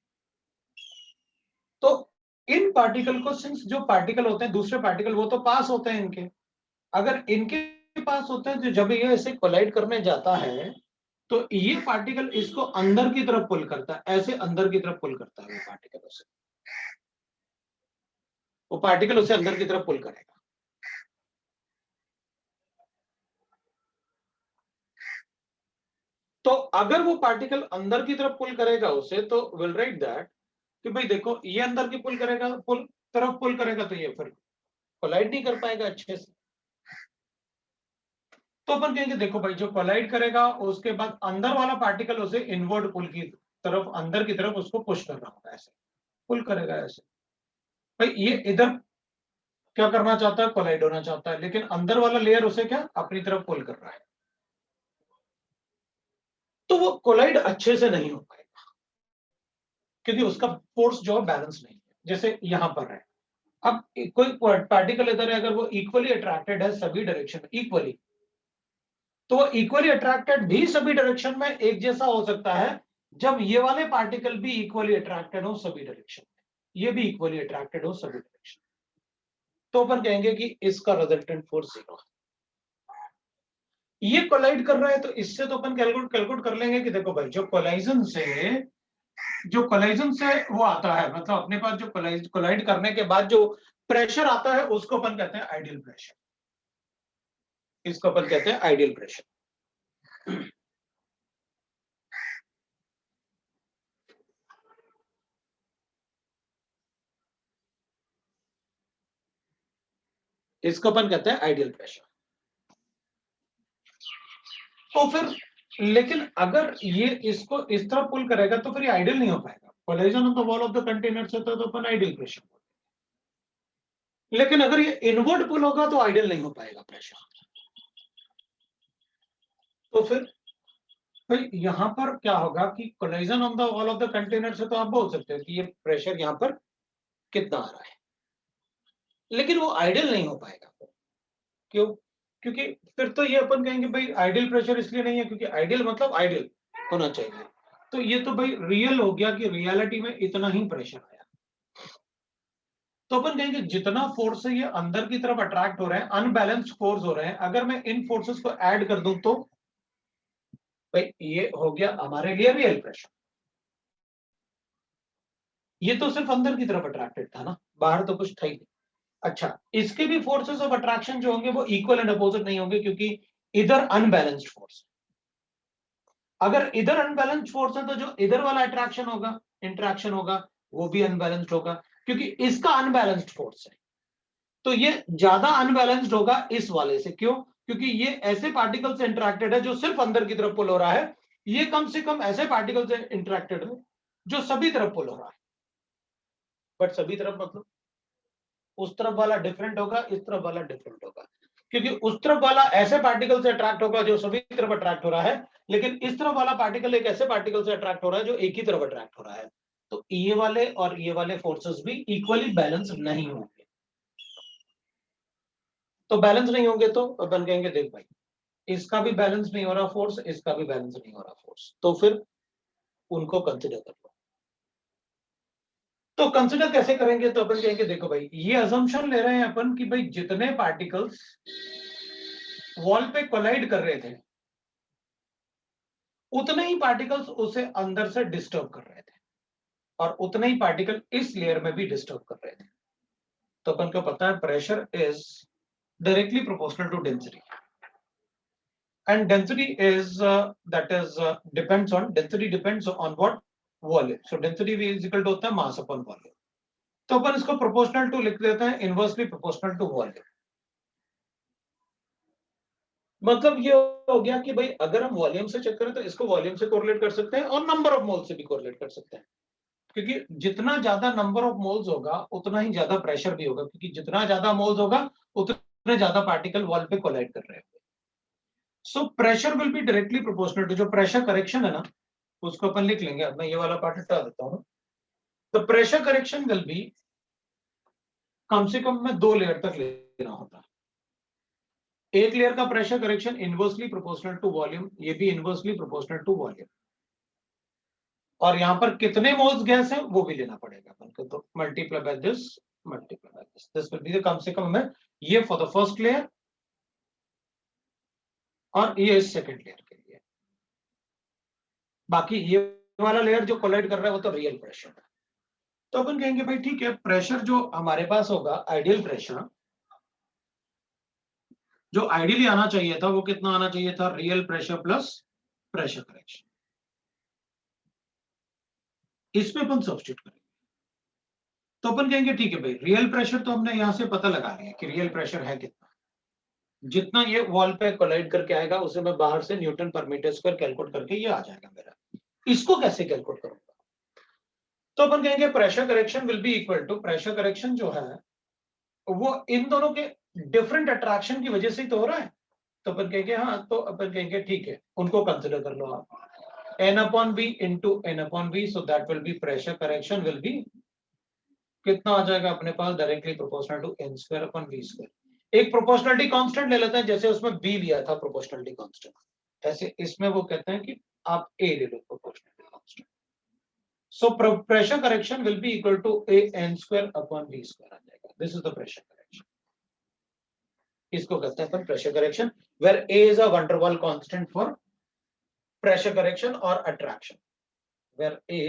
तो इन पार्टिकल को, सिंस जो पार्टिकल होते हैं दूसरे पार्टिकल वो तो पास होते हैं इनके, अगर इनके पास होते हैं तो जब ये ऐसे कोलाइड करने जाता है तो ये पार्टिकल इसको अंदर की तरफ पुल करता है, ऐसे अंदर की तरफ पुल करता है वो पार्टिकल उसे अंदर की तरफ पुल करेगा। तो अगर वो पार्टिकल अंदर की तरफ पुल करेगा उसे, तो विल राइट दैट कि भाई देखो ये अंदर की पुल करेगा, पुल तरफ पुल करेगा तो ये फिर कोलाइड नहीं कर पाएगा अच्छे से। तो अपन कहेंगे देखो भाई जो कोलाइड करेगा उसके बाद अंदर वाला पार्टिकल उसे इनवर्ड पुल की तरफ, अंदर की तरफ उसको पुश कर रहा होगा, ऐसे पुल करेगा ऐसे। भाई ये इधर क्या करना चाहता है, कोलाइड होना चाहता है, लेकिन अंदर वाला लेयर उसे क्या अपनी तरफ पुल कर रहा है, तो वो कोलाइड अच्छे से नहीं हो पाएगा क्योंकि उसका फोर्स जो है बैलेंस नहीं है। जैसे यहां पर है, अब कोई पार्टिकल इधर है, अगर वो इक्वली अट्रैक्टेड है सभी डायरेक्शन में इक्वली, तो वो इक्वली अट्रैक्टेड भी सभी डायरेक्शन में एक जैसा हो सकता है जब ये वाले पार्टिकल भी इक्वली अट्रैक्टेड हो सभी डायरेक्शन में, ये भी इक्वली अट्रैक्टेड हो सभी डायरेक्शन। तो अपन कहेंगे कि इसका रिजल्टेंट फोर्स जीरो है। ये कोलाइड कर रहा है तो इससे तो अपन कैलकुलेट कर लेंगे कि देखो भाई जो कोलाइजन से वो आता है, मतलब अपने पास जो कोलाइड करने के बाद जो प्रेशर आता है उसको अपन कहते हैं आइडियल प्रेशर, इसको अपन कहते हैं आइडियल प्रेशर। इसको अपन कहते हैं आइडियल प्रेशर। तो फिर लेकिन अगर ये इसको इस तरफ पुल करेगा तो फिर ये आइडियल नहीं हो पाएगा, collision on the wall of the container से तो अपन आइडियल प्रेशर, लेकिन अगर ये इनवर्ड पुल होगा तो आइडियल नहीं हो पाएगा प्रेशर। तो फिर यहां पर क्या होगा कि collision on the wall of the container से तो आप बोल सकते हो कि ये प्रेशर यहां पर कितना आ रहा है, लेकिन वो आइडियल नहीं हो पाएगा। क्यों? क्योंकि फिर तो ये अपन कहेंगे भाई आइडियल प्रेशर इसलिए नहीं है क्योंकि आइडियल मतलब आइडियल होना चाहिए, तो ये तो भाई रियल हो गया कि रियलिटी में इतना ही प्रेशर आया। तो अपन कहेंगे जितना फोर्स है ये अंदर की तरफ अट्रैक्ट हो रहे हैं, अनबैलेंस्ड फोर्स हो रहे हैं, अगर मैं इन फोर्सेस को ऐड कर दूं तो भाई ये हो गया हमारे लिए रियल प्रेशर। ये तो सिर्फ अंदर की तरफ अट्रैक्टेड था ना, बाहर तो कुछ था ही नहीं। अच्छा, इसके भी फोर्सेस ऑफ अट्रैक्शन जो होंगे वो इक्वल एंड अपोजिट नहीं होंगे क्योंकि इधर अनबैलेंस्ड फोर्स, अगर इधर अनबैलेंस्ड फोर्स है तो जो इधर वाला अट्रैक्शन होगा, इंट्रैक्शन होगा, वो भी अनबैलेंस्ड होगा क्योंकि इसका अनबैलेंस्ड फोर्स है। तो ये ज्यादा अनबैलेंस्ड होगा इस वाले से। क्यों? क्योंकि ये ऐसे पार्टिकल से इंटरेक्टेड है जो सिर्फ अंदर की तरफ पुल हो रहा है, ये कम से कम ऐसे पार्टिकल से इंटरेक्टेड है जो सभी तरफ पुल हो रहा है। बट सभी तरफ मतलब उस तरफ वाला डिफरेंट होगा, इस तरफ वाला डिफरेंट होगा, क्योंकि उस तरफ वाला ऐसे पार्टिकल से अट्रैक्ट होगा जो सभी तरफ अट्रैक्ट हो रहा है, लेकिन इस तरफ वाला पार्टिकल एक ऐसे पार्टिकल से अट्रैक्ट हो रहा है जो एक ही तरफ अट्रैक्ट हो रहा है। तो ये वाले और ये वाले फोर्सेस भी इक्वली बैलेंस नहीं होंगे। तो बैलेंस नहीं होंगे तो अपन कहेंगे देख भाई इसका भी बैलेंस नहीं हो रहा फोर्स, इसका भी बैलेंस नहीं हो रहा फोर्स, तो फिर उनको कंसिडर कर लो। तो कंसिडर कैसे करेंगे? तो अपन कहेंगे देखो भाई ये अजम्पशन ले रहे हैं अपन कि भाई जितने पार्टिकल्स वॉल पे कोलाइड कर रहे थे उतने ही पार्टिकल्स उसे अंदर से डिस्टर्ब कर रहे थे और उतने ही पार्टिकल इस लेयर में भी डिस्टर्ब कर रहे थे। तो अपन को पता है pressure is directly proportional to density and density is depends on what volume. So density V is equal to होता है mass upon volume. तो अपन इसको प्रोपोर्शनल टू लिख देते हैं इनवर्सली प्रोपोर्शनल टू वॉल्यूम। मतलब ये हो गया कि भाई अगर हम वॉल्यूम से चेक करें तो इसको वॉल्यूम से कोरिलेट कर सकते हैं और नंबर ऑफ मोल्स से भी कोरिलेट कर सकते हैं, क्योंकि जितना ज्यादा नंबर ऑफ मोल्स होगा उतना ही ज्यादा प्रेशर भी होगा, क्योंकि जितना ज्यादा मोल्स होगा उतने ज्यादा पार्टिकल वॉल पे कोलाइड कर रहे हैं। So pressure will be directly proportional to, जो प्रेशर करेक्शन है ना उसको अपन लिख लेंगे। अब मैं ये वाला पार्ट हटा देता हूं। तो प्रेशर करेक्शन विल बी कम से कम में 2 लेयर तक लेना होता है। एक लेयर का pressure correction inversely proportional to volume, ये भी इनवर्सली प्रोपोर्शनल टू वॉल्यूम, और यहां पर कितने मोल्स गैस है वो भी लेना पड़ेगा अपन को। तो multiply by this this will be कम से कम में ये फॉर द फर्स्ट लेयर और ये इस सेकंड लेयर के लिए। बाकी ये वाला लेयर जो कोलाइड कर रहा है वो तो रियल प्रेशर है। तो अपन कहेंगे भाई ठीक है, प्रेशर जो हमारे पास होगा आइडियल प्रेशर, जो आइडियली आना चाहिए था वो कितना आना चाहिए था, real pressure plus pressure correction. इसमें अपन सब्स्टिट्यूट करेंगे तो अपन कहेंगे ठीक है भाई, रियल प्रेशर तो हमने यहां से पता लगा लिया कि रियल प्रेशर है कितना, जितना ये वॉल पे कोलाइड करके आएगा उसे मैं बाहर से न्यूटन पर मीटर स्क्वायर कैलकुलेट करके ये आ जाएगा मेरा। इसको कैसे कैलकुलेट करूंगा, तो अपन कहेंगे pressure correction will be equal to, pressure correction जो है वो इन दोनों के डिफरेंट अट्रैक्शन की वजह से ही तो हो रहा है। तो अपन कहेंगे हाँ, तो अपन कहेंगे ठीक है, उनको कंसिडर कर लो आप, n upon v into n upon v, so that will be pressure correction will be कितना आ जाएगा अपने पास, directly proportional to n square upon v square. एक प्रोपोर्शनलिटी कांस्टेंट ले लेते हैं, जैसे उसमें b लिया था प्रोपोर्शनलिटी कांस्टेंट, ऐसे इसमें वो कहते हैं कि आप a ले लो proportionality constant. So pressure correction will be equal to a n square upon v square आ जाएगा। This is the pressure correction. इसको कहते हैं अपन pressure correction, where a is a van der Waals constant for pressure correction or attraction, where A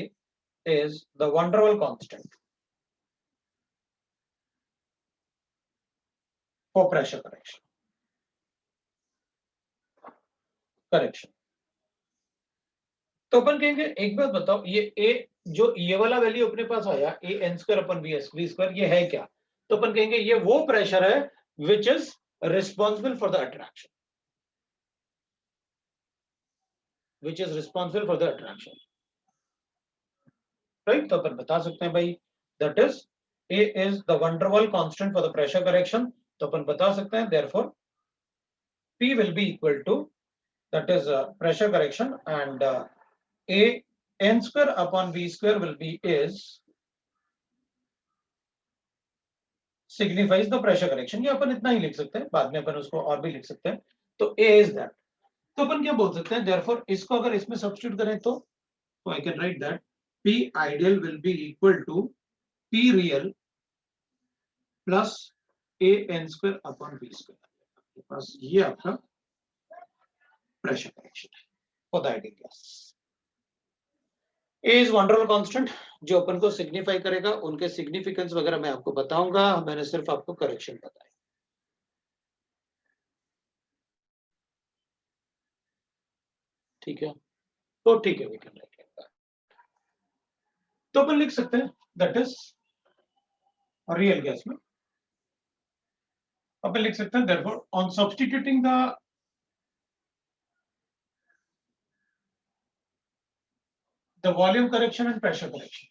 is the van der Waal constant for pressure correction. तो अपन कहेंगे एक बात बताओ, ये A जो ये वाला वैल्यू अपने पास आया a n square upon v square, ये है क्या? तो अपन कहेंगे ये वो प्रेशर है which is responsible for the attraction, which is responsible for the attraction, right? तो अपन बता सकते हैं भाई that is A is the van der Waal constant for the pressure correction. तो अपन बता सकते हैं therefore P will be equal to, that is pressure correction, and A n square upon v square will be is signifies the pressure correction। ये अपन इतना ही लिख सकते हैं, बाद में अपन उसको और भी लिख सकते हैं। तो A is that, तो अपन क्या बोल सकते हैं, therefore इसको अगर इसमें सब्स्टिट्यूट करें तो I can write that P ideal will be equal to P real plus A n square upon v square। आपके पास ये आपका प्रेशर करेक्शन है for the ideal gas. A is van der Waal constant, जो अपन को signify करेगा, उनके significance वगैरह मैं आपको बताऊंगा, मैंने सिर्फ आपको करेक्शन बताया। ठीक है, तो ठीक है, we can write like that. तो अपन लिख सकते हैं दैट इज रियल गैस में अपन लिख सकते हैं therefore on substituting the volume correction and pressure correction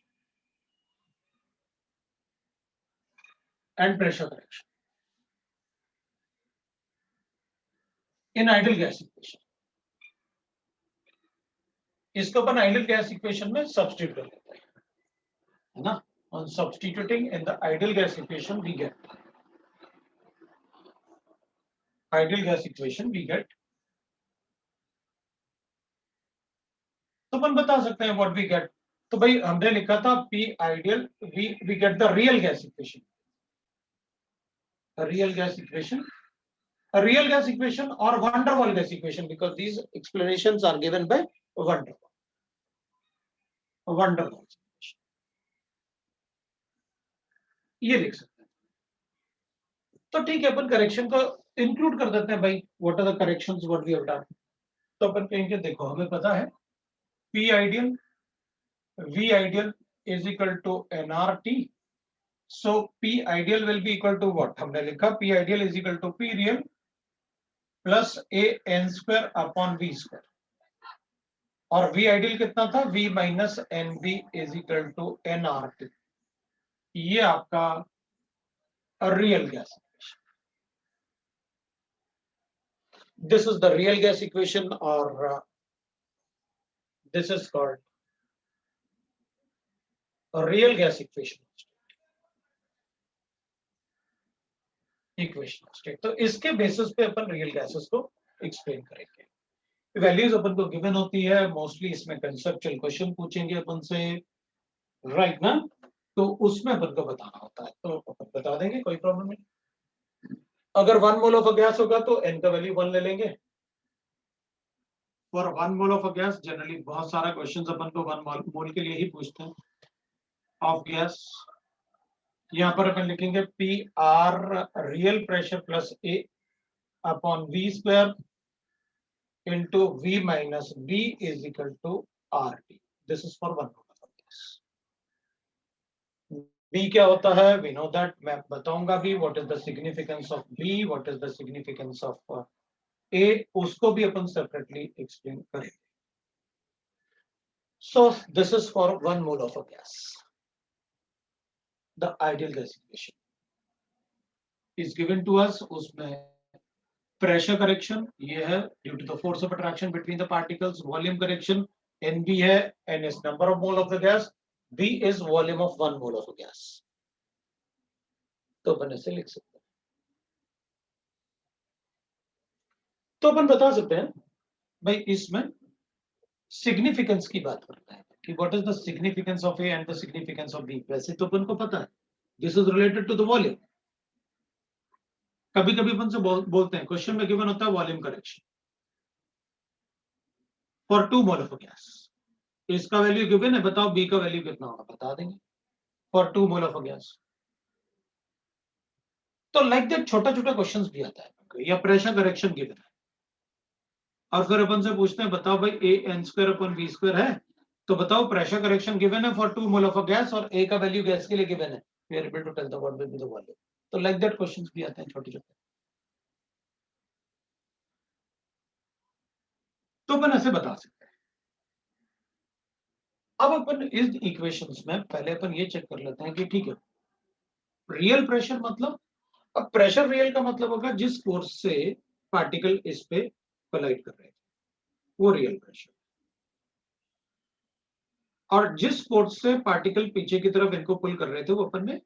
in ideal gas equation, इसको अपन आइडियल गैस इक्वेशन में सब्स्टिट्यूट कर लेते हैं, है ना। On substituting in the ideal gas equation we get तो अपन बता सकते हैं व्हाट वी गेट। तो भाई हमने लिखा था P ideal, we get the real gas equation, or van der Waal gas equation, because these explanations are given by van der Waals situation, ये लिख सकते हैं। तो ठीक है, अपन करेक्शन को इंक्लूड कर देते हैं भाई, what are the corrections what we have done. तो अपन कहेंगे देखो हमें पता है P ideal V ideal is equal to nRT, so P ideal will be equal to what, हमने लिखा P ideal is equal to P real plus a n square upon V square, और V ideal कितना था, V minus NB is equal to nRT। ये आपका real gas, this is the real gas equation, or this is called a real gas equation state. तो इसके basis पे अपन real gases को explain करेंगे। वैल्यूज अपन को गिवन होती है, मोस्टली इसमें कंसेप्चुअल क्वेश्चन पूछेंगे अपन से, राइट ना, तो उसमें अपन को बताना होता है, तो अपन बता देंगे, कोई प्रॉब्लम नहीं। अगर 1 मोल ऑफ अ गैस होगा तो n का वैल्यू 1 ले लेंगे। For 1 mole of a gas generally बहुत सारा क्वेश्चंस अपन को 1 मोल के लिए ही पूछते हैं ऑफ गैस। यहाँ पर अपन लिखेंगे P R real pressure plus a upon v square into v minus b is equal to R T. This is for 1 mole of gas. B क्या होता है, वी नो दैट, मैं बताऊंगा भी what is the significance of b, what is the significance of a, उसको भी अपन separately explain करेंगे। So this is for 1 mole of a gas. The ideal gas equation is given to us, उसमें pressure correction ये है due to the force of attraction between the particles, volume correction NB है, N is number of mole of the gas, B is volume of 1 mole of a gas। तो अपन ऐसे लिख सकते हैं। तो अपन बता सकते हैं भाई इसमें सिग्निफिकेंस की बात करते हैं कि what is the significance of a and the significance of b. वैसे तो अपन को पता है this is related to the volume. कभी कभी अपन से बोलते हैं, क्वेश्चन में गिवन होता है volume correction for 2 mole of gas, इसका वैल्यू गिवन है, बताओ बी का वैल्यू कितना होगा, बता देंगे फॉर 2 मोल ऑफ गैस। तो लाइक दैट छोटा छोटा क्वेश्चंस भी आता है, या प्रेशर करेक्शन गिवन है और फिर अपन से पूछते हैं बताओ भाई a n square upon b square है, तो बताओ प्रेशर करेक्शन गिवन है फॉर 2 मोल ऑफ गैस और ए का वैल्यू गैस के लिए गिवन है, we are able to tell the what will be the volume. तो लाइक दैट क्वेश्चंस भी आते हैं छोटे छोटे। तो अपन ऐसे बता सकते हैं। अब अपन इस इक्वेशंस में पहले अपन ये चेक कर लेते हैं कि ठीक है, रियल प्रेशर मतलब, अब प्रेशर रियल का मतलब होगा जिस फोर्स से पार्टिकल इस पे कोलाइड कर रहे थे वो रियल प्रेशर, और जिस फोर्स से पार्टिकल पीछे की तरफ इनको पुल कर रहे थे वो अपन ने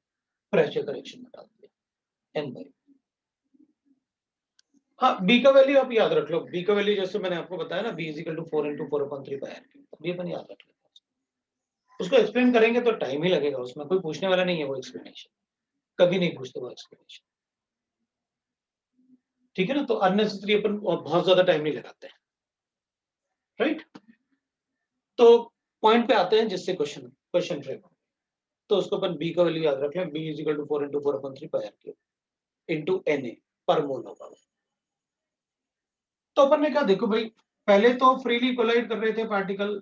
प्रेशर करेक्शन में डाल दिया एन बाई। हाँ, बी का वैल्यू आप याद रख लो, बी का वैल्यू जैसे मैंने आपको बताया ना, b is equal to 4 into 4/3 by r, ये अपन याद रख लेते हैं। उसको एक्सप्लेन करेंगे तो टाइम ही लगेगा, उसमें कोई पूछने वाला नहीं है वो एक्सप्लेनेशन, कभी नहीं पूछते वो एक्सप्लेनेशन, ठीक है ना। तो अननेसेसरी अपन बहुत ज्यादा टाइम नहीं लगाते हैं, राइट। तो पॉइंट पे आते हैं जिससे क्वेश्चन फ्रेम हो, तो उसको अपन बी का वैल्यू याद रख लें, b is equal to 4 into 4/3 by r into Na पर मोल होगा। तो अपन ने कहा देखो भाई, पहले तो फ्रीली कोलाइड कर रहे थे पार्टिकल,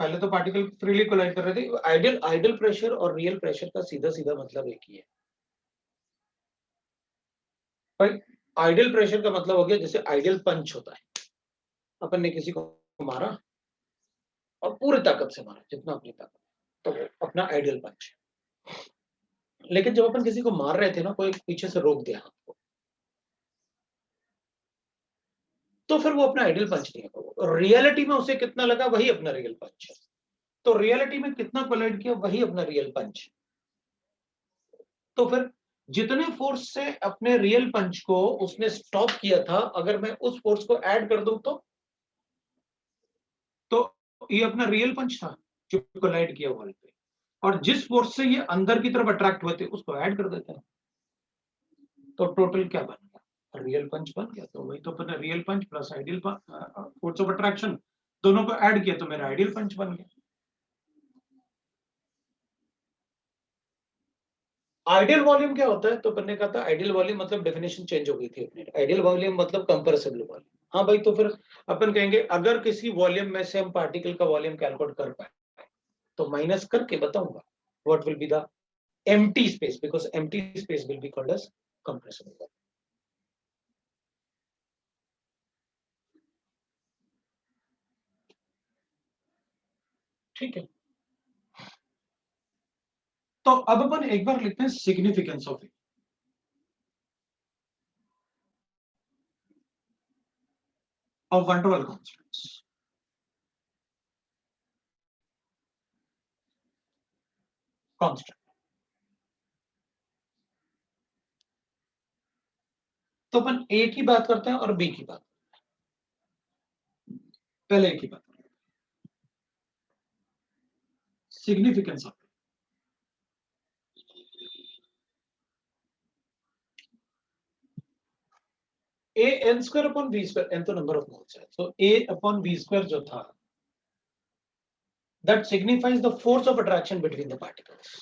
पहले तो पार्टिकल फ्रीली कोलाइड कर रहे थे। आइडियल प्रेशर और रियल प्रेशर का सीधा सीधा मतलब एक ही है भाई। आइडियल प्रेशर का मतलब हो गया जैसे आइडियल पंच होता है, अपन ने किसी को मारा और पूरी ताकत से मारा जितना अपनी ताकत, तो वो अपना आइडियल पंच है। लेकिन जब अपन किसी को मार रहे थे ना, कोई पीछे से रोक दिया हाथ को, तो फिर वो अपना आइडियल पंच नहीं है। रियलिटी में उसे कितना लगा वही अपना रियल पंच है, तो रियलिटी में कितना कोलाइड किया वही अपना रियल पंच। तो फिर जितने फोर्स से अपने रियल पंच को उसने स्टॉप किया था, अगर मैं उस फोर्स को ऐड कर दूं तो ये अपना रियल पंच था जो कोलाइड किया वॉल पे, और जिस फोर्स से ये अंदर की तरफ अट्रैक्ट हुए थे उसको ऐड कर देते हैं, तो टोटल क्या बन गया, रियल पंच बन गया। तो वही तो अपना real punch plus ideal force of attraction दोनों को ऐड किया तो मेरा आइडियल पंच बन गया। आइडियल वॉल्यूम क्या होता है? तो अपन ने कहा था आइडियल वॉल्यूम मतलब डेफिनेशन चेंज हो गई थी अपनी। आइडियल वॉल्यूम मतलब कंप्रेसिबल वॉल्यूम। हाँ भाई, तो फिर अपन कहेंगे अगर किसी वॉल्यूम में से हम पार्टिकल का वॉल्यूम कैलकुलेट कर पाए तो माइनस करके बताऊंगा what will be the empty space, because empty space will be called as compressible volume. ठीक है, तो अब अपन एक बार लिखते हैं significance of one two one constants. Constant. तो अपन ए की बात करते हैं और बी की बात। पहले ए की बात, significance of a n square upon b square, n तो नंबर ऑफ मोल्स है, तो ए अपॉन बी स्क्वायर जो था that signifies the force of attraction between the particles.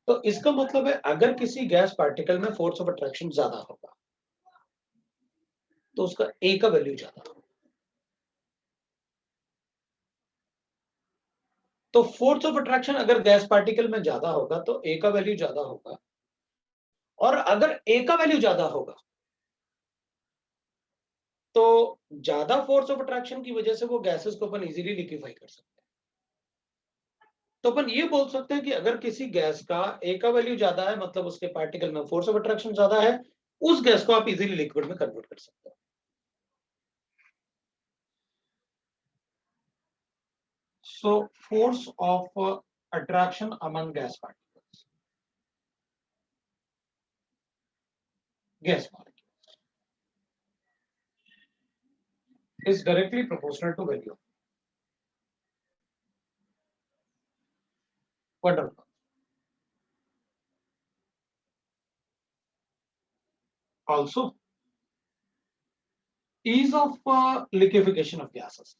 तो इसका मतलब है अगर किसी गैस पार्टिकल में फोर्स ऑफ अट्रैक्शन ज्यादा होगा तो उसका ए का वैल्यू ज्यादा होगा। तो फोर्स ऑफ अट्रैक्शन अगर गैस पार्टिकल में ज्यादा होगा तो ए का वैल्यू ज्यादा होगा, और अगर ए का वैल्यू ज्यादा होगा तो ज्यादा फोर्स ऑफ अट्रैक्शन की वजह से वो गैसेस को अपन इजीली लिक्विफाई कर सकते हैं। तो अपन ये बोल सकते हैं कि अगर किसी गैस का ए का वैल्यू ज्यादा है मतलब उसके पार्टिकल में फोर्स ऑफ अट्रैक्शन ज्यादा है, उस गैस को आप इजीली लिक्विड में कन्वर्ट कर सकते हो। So force of attraction among gas particles, gas particle is directly proportional to value. Wonderful. Also, ease of liquefaction of gases.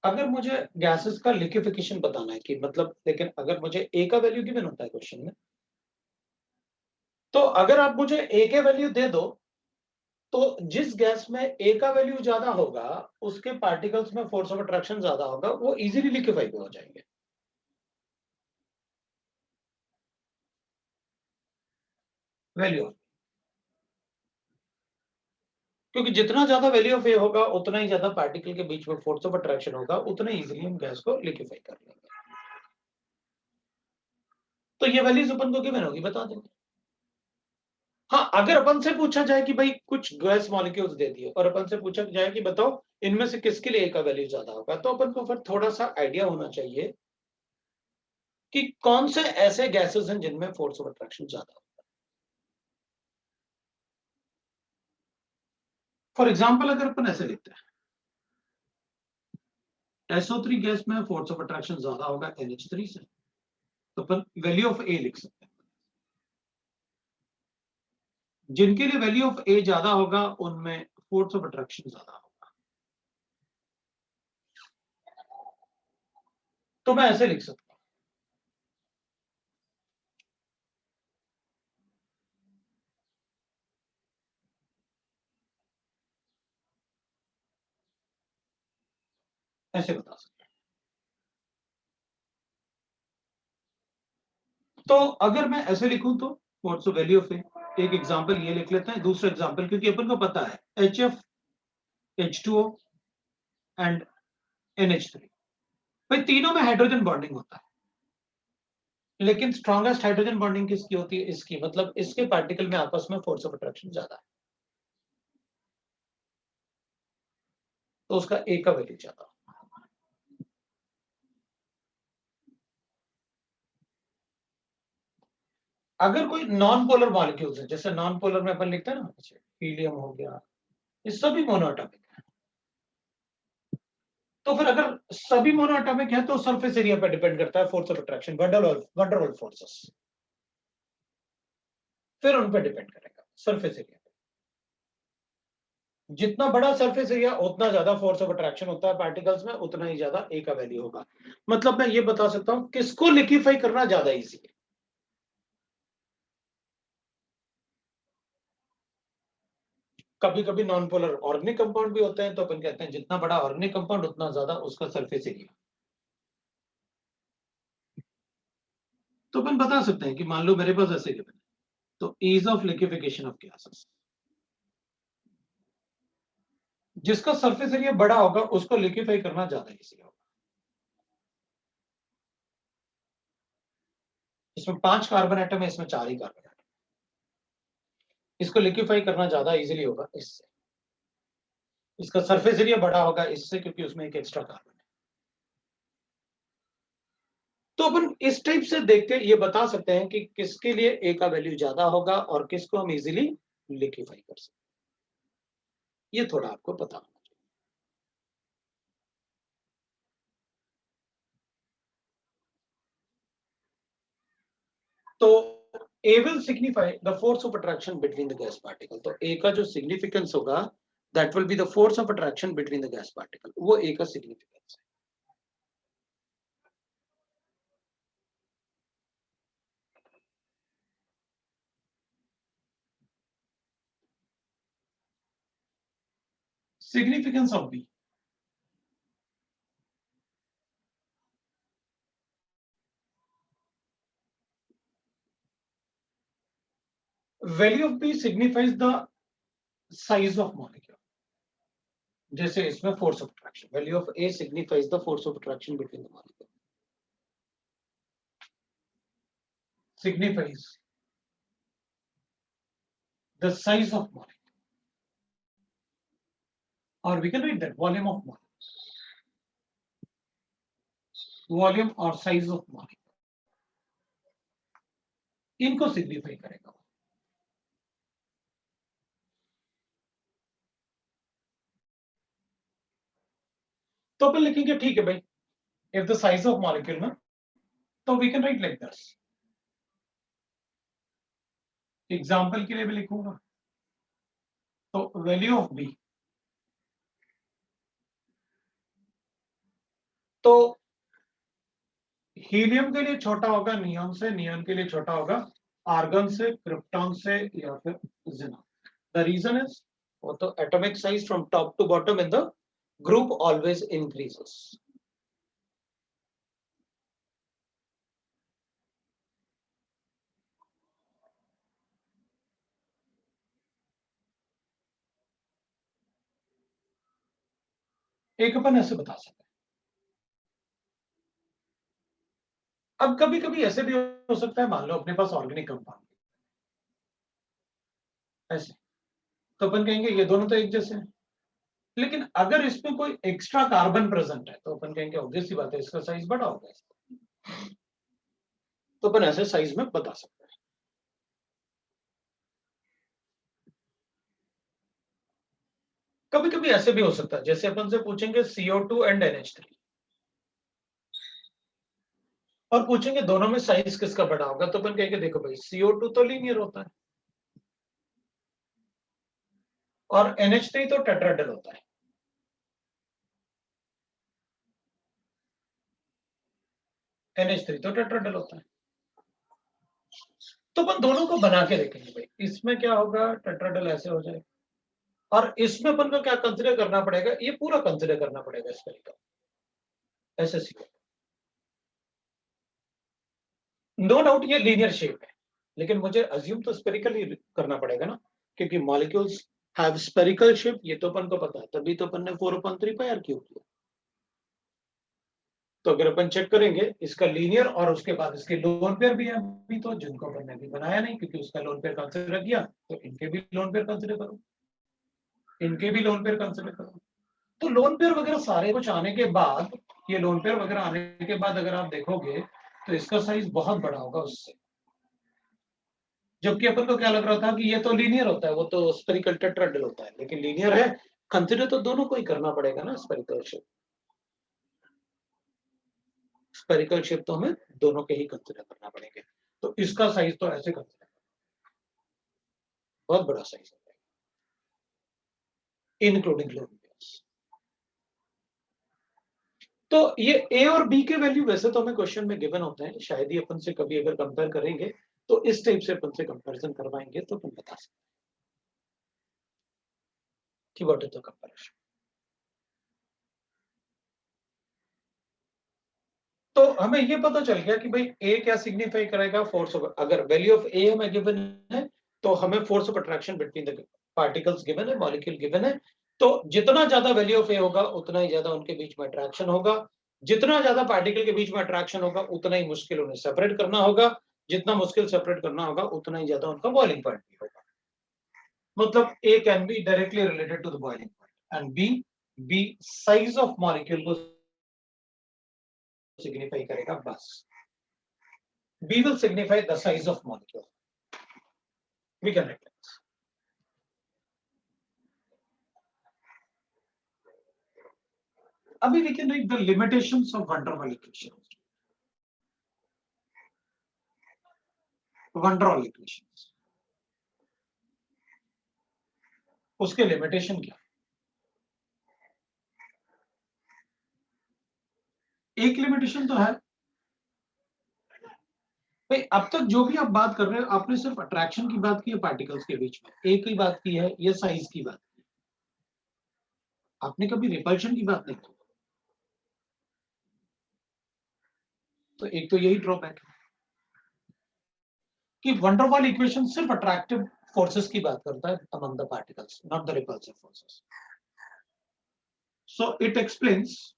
अगर मुझे गैसेस का लिक्विफिकेशन बताना है कि मतलब, लेकिन अगर मुझे ए का वैल्यू गिवन होता है क्वेश्चन में, तो अगर आप मुझे ए के वैल्यू दे दो तो जिस गैस में ए का वैल्यू ज्यादा होगा उसके पार्टिकल्स में फोर्स ऑफ अट्रैक्शन ज्यादा होगा, वो इजीली लिक्विफाई हो जाएंगे। वैल्यू, क्योंकि जितना ज्यादा वैल्यू ऑफ ए होगा उतना ही ज्यादा पार्टिकल के बीच में फोर्स ऑफ अट्रैक्शन होगा, उतना इजीली हम गैस को लिक्विफाई कर लेंगे। तो ये वैल्यूज अपन को गिवन होगी, बता देंगे। हाँ, अगर अपन से पूछा जाए कि भाई कुछ गैस मॉलिक्यूल्स दे दिए और अपन से पूछा जाए कि बताओ इनमें से किसके लिए ए का वैल्यू ज्यादा होगा, तो अपन को फिर थोड़ा सा आइडिया होना चाहिए कि कौन से ऐसे गैसेस हैं जिनमें फोर्स ऑफ अट्रैक्शन ज्यादा होगा। फॉर एग्जाम्पल अगर अपन ऐसे लिखते हैं SO3 गैस में फोर्स ऑफ अट्रैक्शन ज्यादा होगा NH3 से, तो अपन वैल्यू ऑफ ए लिख सकते हैं। जिनके लिए वैल्यू ऑफ ए ज्यादा होगा उनमें फोर्स ऑफ अट्रैक्शन ज्यादा होगा। तो मैं ऐसे लिख सकता हूं, ऐसे बता सकता हूं। तो अगर मैं ऐसे लिखूं तो व्हाट्स द वैल्यू ऑफ ए, एक एग्जांपल ये लिख लेते हैं, दूसरा एग्जांपल क्योंकि अपन को पता है HF H2O एंड NH3, भाई तीनों में हाइड्रोजन बॉन्डिंग होता है, लेकिन स्ट्रॉन्गेस्ट हाइड्रोजन बॉन्डिंग किसकी होती है? इसकी, मतलब इसके पार्टिकल में आपस में फोर्स ऑफ अट्रैक्शन ज्यादा है, तो उसका ए का वैल्यू ज्यादा। अगर कोई नॉन पोलर मॉलिक्यूल्स है, जैसे नॉन पोलर में अपन लिखते हैं ना, हीलियम हो गया, ये सभी मोनोएटॉमिक है, तो फिर अगर सभी मोनोएटॉमिक है तो सरफेस एरिया पर डिपेंड करता है force of attraction, van der Waals forces. फिर उन पे डिपेंड करेगा सरफेस एरिया। जितना बड़ा सरफेस एरिया उतना ज्यादा फोर्स ऑफ अट्रैक्शन होता है पार्टिकल्स में, उतना ही ज्यादा ए का वैल्यू होगा। मतलब मैं ये बता सकता हूं किसको लिक्विफाई करना ज्यादा इजी है। कभी कभी नॉन पोलर ऑर्गेनिक कंपाउंड भी होते हैं, तो अपन कहते हैं जितना बड़ा ऑर्गेनिक कंपाउंड उतना ज्यादा उसका सरफेस एरिया। तो अपन बता सकते हैं कि मान लो मेरे पास ऐसे गिवन है, तो ease of liquefaction of gases, जिसका सरफेस एरिया बड़ा होगा उसको लिक्विफाई करना ज्यादा इजी होगा। इसमें 5 कार्बन एटम है, इसमें 4 ही कार्बन एटम, इसको लिक्विफाई करना ज्यादा इजीली होगा इससे। इसका सरफेस एरिया बड़ा होगा इससे, क्योंकि उसमें एक एक्स्ट्रा कार्बन है। तो अपन इस टाइप से देख के ये बता सकते हैं कि किसके लिए ए का वैल्यू ज्यादा होगा और किसको हम इजीली लिक्विफाई कर सकते हैं। ये थोड़ा आपको पता होना चाहिए। तो a will signify the force of attraction between the gas particle. तो ए का जो सिग्निफिकेंस होगा that will be the force of attraction between the gas particle, वो ए का सिग्निफिकेंस है। Significance of b, value of b signifies the size of molecule. जैसे इसमें force of attraction, value of a signifies the force of attraction between the molecule, signifies the size of molecule, or we can write that volume of molecule, volume or size of molecule, इनको signify करेगा। तो अपन लिखेंगे ठीक है भाई, if the size of molecule ना, तो we can write like this। Example के लिए भी लिखूंगा, तो वैल्यू ऑफ बी, तो हीलियम के लिए छोटा होगा नियॉन से, नियॉन के लिए छोटा होगा आर्गन से, क्रिप्टॉन से, या फिर ज़ेनॉन। द रीजन इज वो तो atomic size from top to bottom in the group always increases. एक अपन ऐसे बता सकते हैं। अब कभी कभी ऐसे भी हो सकता है, मान लो अपने पास ऑर्गेनिक कंपाउंड ऐसे, तो अपन कहेंगे ये दोनों तो एक जैसे हैं, लेकिन अगर इसमें कोई एक्स्ट्रा कार्बन प्रेजेंट है तो अपन कहेंगे ऑब्वियस सी बात है इसका साइज बड़ा होगा। तो अपन ऐसे साइज में बता सकते हैं। कभी कभी ऐसे भी हो सकता है, जैसे अपन से पूछेंगे CO2 एंड NH3 और पूछेंगे दोनों में साइज किसका बड़ा होगा, तो अपन कहेंगे देखो भाई CO2 तो लीनियर होता है और NH3 तो टेट्राहेड्रल होता है। NH3 तो टेट्राहेड्रल होता है। तो अपन दोनों को बना के देखेंगे भाई, इसमें क्या होगा, टेट्राहेड्रल ऐसे हो जाएगा और इसमें अपन को क्या कंसीडर करना पड़ेगा, ये पूरा कंसीडर करना पड़ेगा स्फेरिकल, ऐसे सी। नो डाउट ये लीनियर शेप है, लेकिन मुझे अज्यूम तो स्फेरिकल ही करना पड़ेगा ना, क्योंकि मॉलिक्यूल्स हैव स्फेरिकल शेप, ये तो अपन को पता है, तभी तो अपन ने 4/3 पाई आर क्यूब किया। तो अगर अपन चेक करेंगे इसका लीनियर और उसके बाद इसके लोन पेयर भी है अभी, तो जिनको अपन ने अभी बनाया नहीं क्योंकि उसका लोन पेयर कंसीडर किया, तो इनके भी लोन पेयर कंसीडर करो, इनके भी लोन पेयर कंसीडर करो। तो लोन पेयर वगैरह सारे कुछ आने के बाद, ये लोन पेयर वगैरह आने के बाद अगर आप देखोगे तो इसका साइज बहुत बड़ा होगा उससे। जबकि अपन को क्या लग रहा था कि ये तो लीनियर होता है, वो तो स्फेरिकल टेट्राहेड्रल होता है, लेकिन लीनियर है, कंसीडर तो दोनों को ही करना पड़ेगा ना। स्फेरिकल शेप, स्फेरिकल शेप तो हमें दोनों के ही कंसीडर करना पड़ेंगे। तो इसका साइज तो ऐसे कंसीडर, बहुत बड़ा साइज हो जाएगा, इंक्लूडिंग लोन पेयर्स। तो ये ए और बी के वैल्यू वैसे तो हमें क्वेश्चन में गिवन होते हैं, शायद ही अपन से कभी अगर कंपेयर करेंगे तो इस टाइप से अपन से कंपैरिजन करवाएंगे तो अपन बता सकते हैं कि व्हाट इज द कंपैरिजन। तो हमें ये पता चल गया कि भाई ए क्या सिग्निफाई करेगा, फोर्स ऑफ, अगर वैल्यू ऑफ ए हमें गिवन है तो हमें force of attraction between the particles given है, मॉलिक्यूल गिवन है। तो जितना ज्यादा वैल्यू ऑफ ए होगा उतना ही ज्यादा उनके बीच में अट्रैक्शन होगा, जितना ज्यादा पार्टिकल के बीच में अट्रैक्शन होगा उतना ही मुश्किल उन्हें सेपरेट करना होगा, जितना मुश्किल सेपरेट करना होगा उतना ही ज्यादा उनका बॉइलिंग पॉइंट भी होगा। मतलब a can be directly related to the boiling point and b size of molecule को सिग्निफाई करेगा बस। B will signify the size of molecule. We can write like this. Abhi we can write the limitations of van der Waals equations. Van der Waals equations. उसके limitation क्या? एक limitation तो है भाई, अब तक जो भी आप बात कर रहे हो आपने सिर्फ अट्रैक्शन की बात की है पार्टिकल्स के बीच में, एक ही बात की है, ये साइज की बात की, आपने कभी रिपल्शन की बात नहीं की। तो एक तो यही ड्रॉबैक है कि van der Waals इक्वेशन सिर्फ अट्रैक्टिव फोर्सेस की बात करता है among the particles, not the repulsive forces. So it explains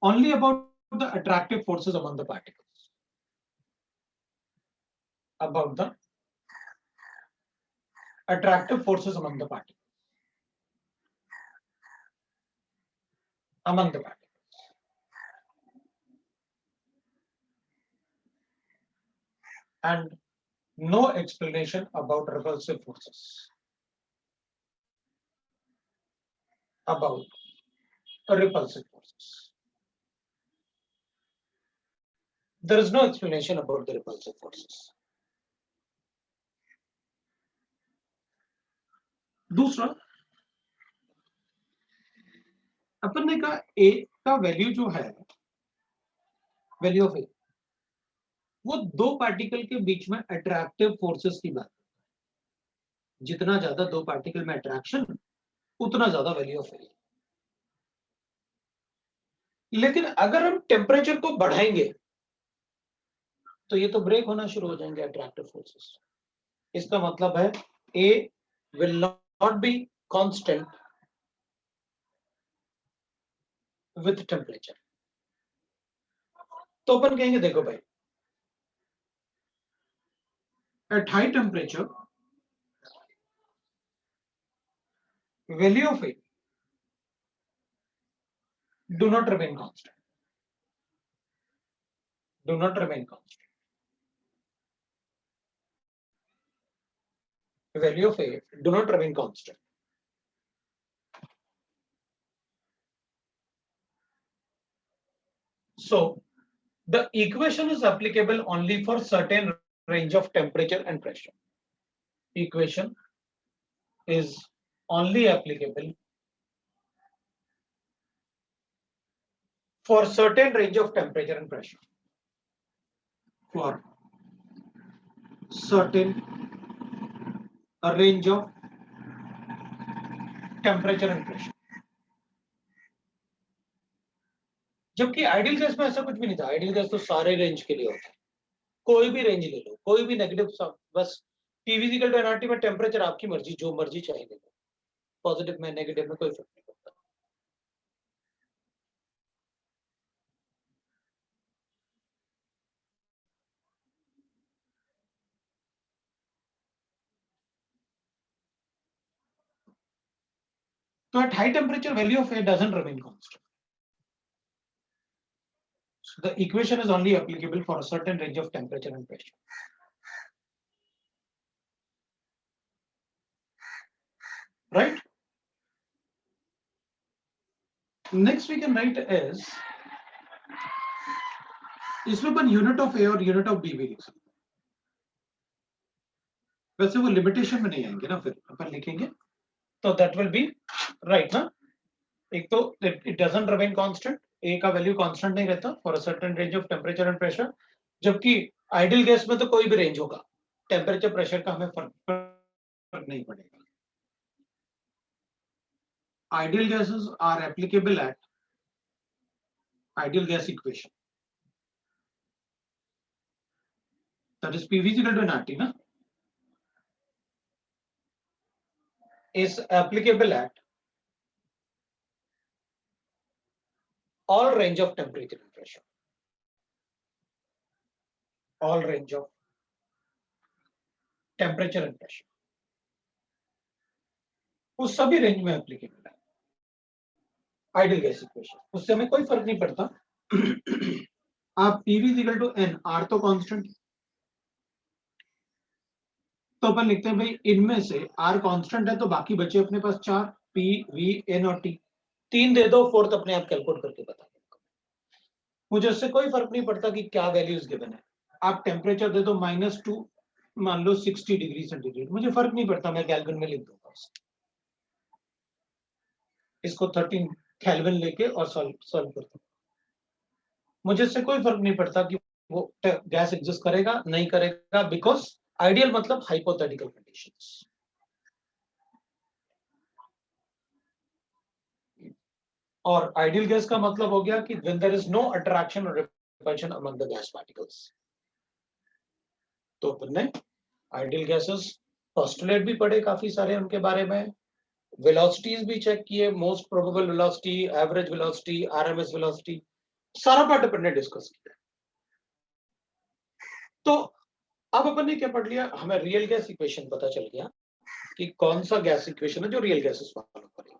only about the attractive forces among the particles, about the attractive forces among the particles, among the particles, and no explanation about repulsive forces, about repulsive forces. There is no explanation about the repulsive forces. दूसरा, अपन ने कहा ए का value जो है, value of ए, वो दो particle के बीच में अट्रैक्टिव फोर्सेस की बात करता है। जितना ज्यादा दो पार्टिकल में अट्रैक्शन उतना ज्यादा वैल्यू ऑफ ए। लेकिन अगर हम टेम्परेचर को बढ़ाएंगे तो ये तो ब्रेक होना शुरू हो जाएंगे अट्रैक्टिव फोर्सेस। इसका मतलब है a will not be constant with temperature. तो अपन कहेंगे देखो भाई, at high temperature value of a do not remain constant, do not remain constant. Value of A do not remain constant. So the equation is applicable only for certain range of temperature and pressure. Equation is only applicable for certain range of temperature and pressure. For certain range of temperature and pressure. जबकि ideal gas में ऐसा कुछ भी नहीं था। Ideal gas तो सारे range के लिए होता है, कोई भी रेंज ले लो, कोई भी नेगेटिव, बस P फिजिकल टू एनआरटी में टेम्परेचर आपकी मर्जी, जो मर्जी चाहिए ले लो, पॉजिटिव में नेगेटिव में कोई फर्क नहीं पड़ता। So at high temperature, value of A doesn't remain constant. So the equation is only applicable for a certain range of temperature and pressure. Right? Next we can write is, इसमें अपन unit of A और unit of B भी लिख सकते हैं। वैसे वो limitation में नहीं आएंगे ना, फिर अपन लिखेंगे तो दैट विल बी राइट ना। एक तो इट डजंट रिमेन कांस्टेंट, ए का वैल्यू कांस्टेंट नहीं रहता for a certain range of temperature and pressure, जबकि आइडियल गैस में तो कोई भी रेंज होगा, टेम्परेचर प्रेशर का हमें फर्क नहीं पड़ेगा। Ideal gases are applicable at ideal gas equation, that is PV equal to nRT ना, is applicable at all range of temperature and pressure, all range of temperature and pressure, उस सभी range में applicable है ideal gas equation, उससे हमें कोई फर्क नहीं पड़ता। आप PV equal to N, R तो कांस्टेंट, तो अपन लिखते हैं भाई इनमें से R कांस्टेंट है तो बाकी बचे अपने पास 4, P, V, N और T, 3 दे दो, फोर्थ अपने आप कैलकुलेट करके बता दो। मुझे उससे कोई फर्क नहीं पड़ता कि क्या वैल्यूज गिवन है, आप टेम्परेचर दे दो -2, मान लो 60 डिग्री सेंटीग्रेड, मुझे फर्क नहीं पड़ता, मैं कैलकुलेट में लिख दूंगा इसको 13 केल्विन लेके और सॉल्व कर दूंगा। मुझे इससे कोई फर्क नहीं पड़ता कि वो गैस एग्जिस्ट करेगा नहीं करेगा, बिकॉज आइडियल मतलब हाइपोथेटिकल कंडीशंस। और आइडियल गैस का मतलब हो गया कि when there is no attraction और repulsion among the gas particles. तो अपन ने आइडियल गैसेस पोस्टुलेट भी पढ़े काफी सारे उनके बारे में, वेलोसिटीज भी चेक किए, most probable velocity, average velocity, RMS velocity, सारा पार्ट अपन ने डिस्कस किया। तो अब अपन ने क्या पढ़ लिया, हमें रियल गैस इक्वेशन पता चल गया कि कौन सा गैस इक्वेशन है जो रियल गैसेस फॉलो करेंगे।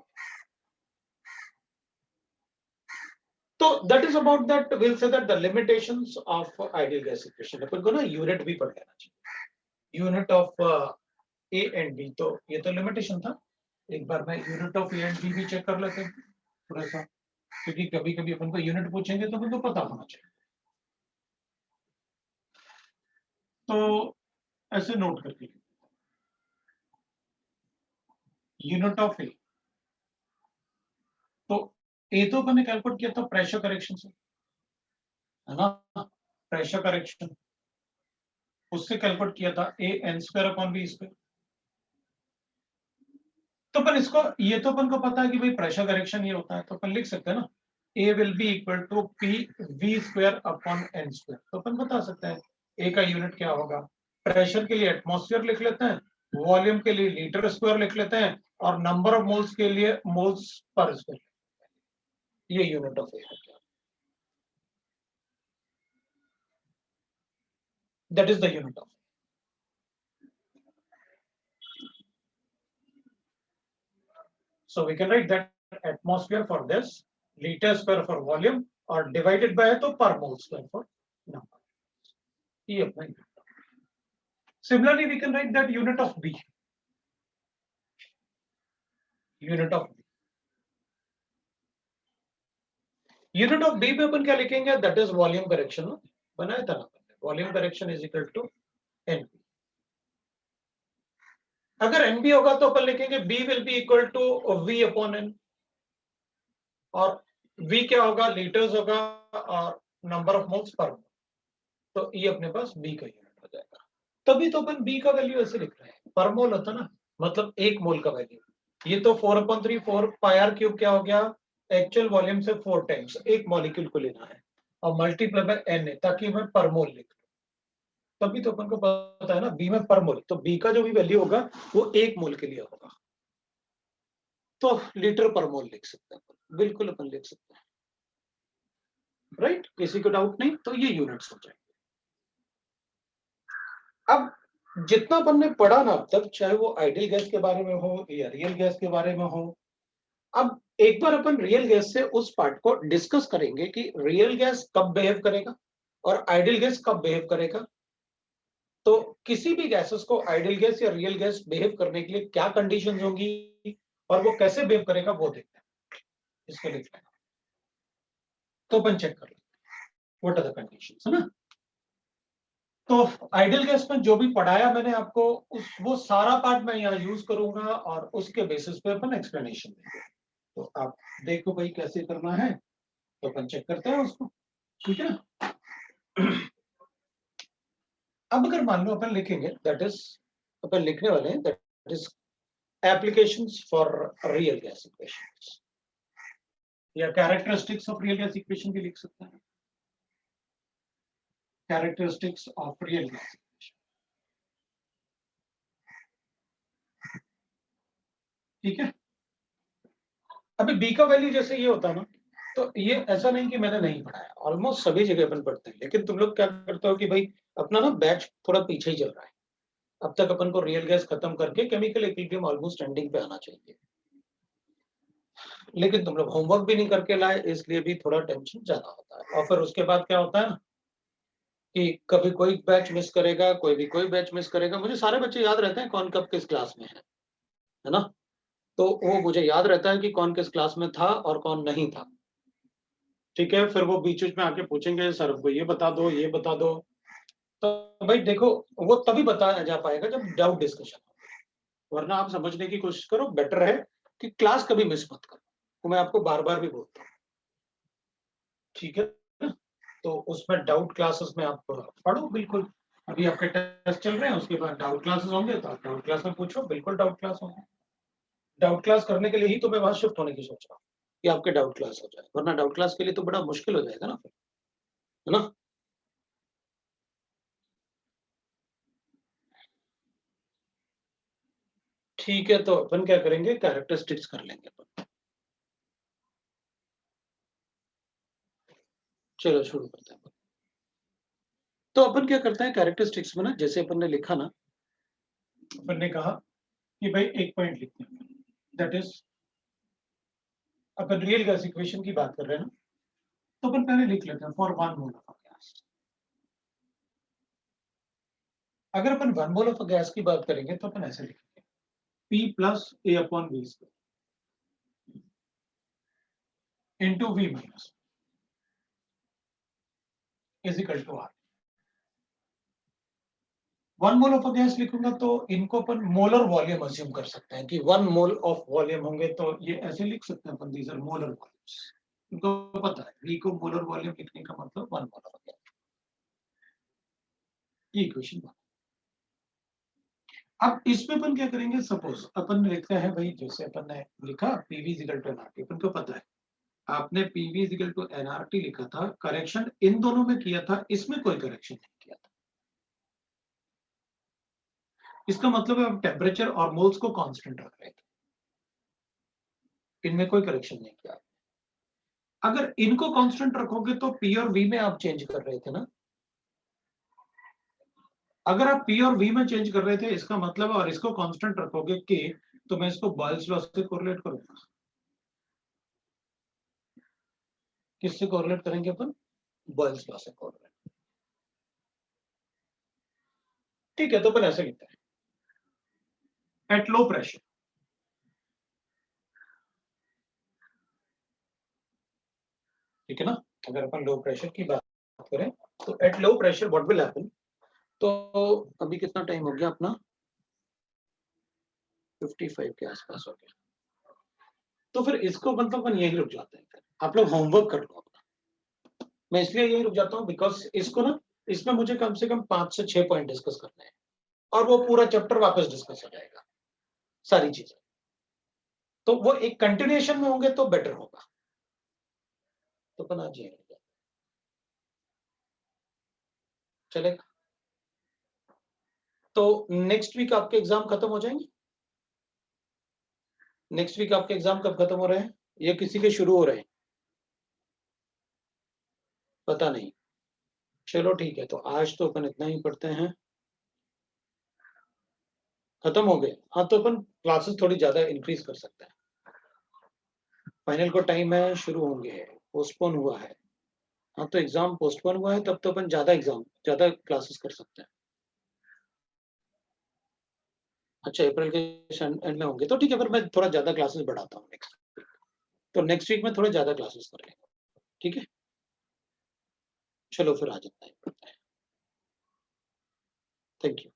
तो that is about that, will say that the limitations of ideal gas equation. अपन को ना यूनिट भी पढ़ लेना चाहिए, unit of a and b. तो ये तो लिमिटेशन था, एक बार मैं unit of a and b भी चेक कर लेते हैं थोड़ा सा, क्योंकि कभी कभी अपन को यूनिट पूछेंगे तो अपन को पता होना चाहिए। तो ऐसे नोट करके, यूनिट ऑफ ए, तो ए तो अपन ने कैलकुलेट किया था प्रेशर करेक्शन से, है ना, प्रेशर करेक्शन उससे कैलकुलेट किया था a n square upon b square. तो अपन इसको, ये तो अपन को पता है कि भाई प्रेशर करेक्शन ये होता है, तो अपन लिख सकते हैं ना a will be equal to P V square upon n square. तो अपन बता सकते हैं ए का यूनिट क्या होगा, प्रेशर के लिए एटमॉस्फेयर लिख लेते हैं, वॉल्यूम के लिए लीटर स्क्वायर लिख लेते हैं, और नंबर ऑफ मोल्स के लिए मोल्स पर स्क्वायर, ये यूनिट ऑफ ए है क्या, that is the unit of. So we can write that atmosphere for this, liter square for volume, और divided by है तो per mole square for number. ये अपना unit. Similarly, we can write that unit of B. Unit of B. Unit of B पे अपन क्या लिखेंगे? That is volume correction. बनाया था ना, volume correction is equal to NB. अगर NB होगा तो अपन लिखेंगे B will be equal to V upon N, और V क्या होगा, लीटर्स होगा और नंबर ऑफ मोल्स पर मोल, तो ये अपने पास B का यूनिट हो जाएगा। तभी तो अपन B का वैल्यू ऐसे लिख रहे हैं, पर मोल होता ना, मतलब एक मोल का वैल्यू। ये तो 4/3 4 पाई आर क्यूब क्या हो गया, एक्चुअल वॉल्यूम से 4 टाइम्स एक मॉलिक्यूल को लेना है, और मल्टीप्लाई बाय एन है ताकि मैं पर मोल लिख लूं। तभी तो अपन को पता है ना बी में पर मोल, तो बी का जो भी वैल्यू होगा वो एक मोल के लिए होगा, तो लीटर पर मोल लिख सकते हैं, बिल्कुल अपन लिख सकते हैं, राइट। किसी को डाउट नहीं, तो ये यूनिट्स हो जाएंगे। अब जितना अपन ने पढ़ा ना अब तक, चाहे वो आइडियल गैस के बारे में हो या रियल गैस के बारे में हो, अब एक बार अपन रियल गैस से उस पार्ट को डिस्कस करेंगे कि रियल गैस कब बिहेव करेगा और आइडियल गैस कब बिहेव करेगा। तो किसी भी गैसेस को आइडियल गैस या रियल गैस बिहेव करने के लिए क्या कंडीशंस होंगी और वो कैसे बिहेव करेगा वो देखते हैं, इसको लिख लेना। तो अपन चेक कर लेंगे व्हाट आर द कंडीशंस, है ना। तो आइडियल गैस में जो भी पढ़ाया मैंने आपको वो सारा पार्ट मैं यहाँ यूज करूंगा और उसके बेसिस पे अपन एक्सप्लेनेशन देंगे। तो आप देखो भाई कैसे करना है, तो अपन चेक करते हैं उसको, ठीक है ना। अब अगर मान लो अपन लिखेंगे, दैट इज अपन लिखने वाले हैं that is applications for real gas equations, या characteristics of real gas equation भी लिख सकते हैं, characteristics of real gas equation, ठीक है। अभी बी का वैल्यू जैसे ये होता है ना, तो ये ऐसा नहीं कि मैंने नहीं पढ़ाया, ऑलमोस्ट सभी जगह अपन पढ़ते हैं, लेकिन तुम लोग क्या करते हो कि भाई अपना ना बैच थोड़ा पीछे ही चल रहा है। अब तक अपन को रियल गैस खत्म करके केमिकल इक्विलिब्रियम ऑलमोस्ट एंडिंग पे आना चाहिए, लेकिन तुम लोग होमवर्क भी नहीं करके लाए, इसलिए भी थोड़ा टेंशन ज्यादा होता है। और फिर उसके बाद क्या होता है ना कि कभी कोई बैच मिस करेगा, कोई भी कोई बैच मिस करेगा। मुझे सारे बच्चे याद रहते हैं कौन कब किस क्लास में है ना। तो वो मुझे याद रहता है कि कौन किस क्लास में था और कौन नहीं था, ठीक है। फिर वो बीच बीच में आके पूछेंगे सर हमको ये बता दो, ये बता दो। तो भाई देखो, वो तभी बताया जा पाएगा जब डाउट डिस्कशन हो, वरना आप समझने की कोशिश करो। बेटर है कि क्लास कभी मिस मत करो, तो मैं आपको बार बार भी बोलता हूँ, ठीक है ना। तो उसमें डाउट क्लासेस में आप पढ़ो बिल्कुल। अभी आपके टेस्ट चल रहे हैं, उसके बाद डाउट क्लासेस होंगे, तो आप डाउट क्लास में पूछो, बिल्कुल डाउट क्लास होंगे। डाउट क्लास करने के लिए ही तो मैं वहां शिफ्ट होने की सोच रहा हूँ कि आपके डाउट क्लास हो जाए, वरना डाउट क्लास के लिए तो बड़ा मुश्किल हो जाएगा ना फिर, है ना। ठीक है, तो अपन क्या करेंगे, कैरेक्टरिस्टिक्स कर लेंगे अपन। चलो शुरू करते हैं। तो अपन क्या करते हैं कैरेक्टरिस्टिक्स में ना, जैसे अपन ने लिखा ना, अपन ने कहा कि भाई एक पॉइंट लिखते हैं, that is upon real gas equation की बात कर रहे हैं ना, तो अपन पहले लिख लेते हैं for one mole of gas. अगर अपन वन मोल ऑफ गैस की बात करेंगे तो अपन ऐसे लिखेंगे P plus a upon v square into v minus is equal to r. One mole of gas लिखूंगा तो इनको अपन मोलर वॉल्यूम अज्यूम कर सकते हैं कि वन मोल ऑफ वॉल्यूम होंगे, तो ये ऐसे लिख सकते हैं अपन, दीज आर मोलर वॉल्यूम्स। इनको पता है वी को मोलर वॉल्यूम लिखने का मतलब वन मोल ऑफ गैस, ये इक्वेशन। अब इसमें अपन क्या करेंगे, सपोज अपन लिखते हैं भाई, जैसे अपन ने लिखा पीवी इक्वल टू एनआरटी, अपन को पता है आपने पीवी इक्वल टू एनआरटी लिखा था, करेक्शन इन दोनों में किया था, इसमें कोई करेक्शन नहीं किया था। इसका मतलब है हम टेम्परेचर और मोल्स को कांस्टेंट रख रहे थे, इनमें कोई करेक्शन नहीं किया। अगर इनको कांस्टेंट रखोगे तो पी और वी में आप चेंज कर रहे थे ना। अगर आप पी और वी में चेंज कर रहे थे, इसका मतलब, और इसको कांस्टेंट रखोगे के, तो मैं इसको बॉयल्स लॉ से कोरिलेट करूंगा। किससे कोरिलेट करेंगे अपन, बॉयल्स लॉ से कोरिलेट। ठीक है, तो अपन ऐसे लिखते हैं एट लो प्रेशर, ठीक है ना। अगर अपन लो प्रेशर की बात करें तो at low pressure what will happen. तो अभी कितना टाइम हो गया अपना, 55 के आसपास हो गया। तो फिर इसको मतलब अपन यही रुक जाते हैं, फिर आप लोग होमवर्क कर लो अपना। मैं इसलिए यही रुक जाता हूँ बिकॉज इसको ना, इसमें मुझे कम से कम 5 से 6 पॉइंट डिस्कस करने हैं, और वो पूरा चैप्टर वापस डिस्कस हो जाएगा, सारी चीजें। तो वो एक कंटिन्यूएशन में होंगे तो बेटर होगा। तो अपन आज यही चलेगा। तो नेक्स्ट वीक आपके एग्जाम खत्म हो जाएंगे। नेक्स्ट वीक आपके एग्जाम कब खत्म हो रहे हैं, या किसी के शुरू हो रहे हैं, पता नहीं। चलो ठीक है, तो आज तो अपन इतना ही पढ़ते हैं, खत्म हो गए। हाँ, तो अपन क्लासेस थोड़ी ज्यादा इंक्रीज कर सकते हैं। फाइनल को टाइम है, शुरू होंगे, पोस्टपोन हुआ है। हाँ, तो एग्जाम पोस्टपोन हुआ है, तब तो अपन ज्यादा क्लासेस कर सकते हैं। अच्छा, अप्रैल के एंड में होंगे, तो ठीक है, फिर मैं थोड़ा ज्यादा क्लासेस बढ़ाता हूँ नेक्स्ट वीक। तो नेक्स्ट वीक में थोड़े ज्यादा क्लासेस कर लेंगे, ठीक है। चलो फिर आज इतना ही करते हैं। Thank you.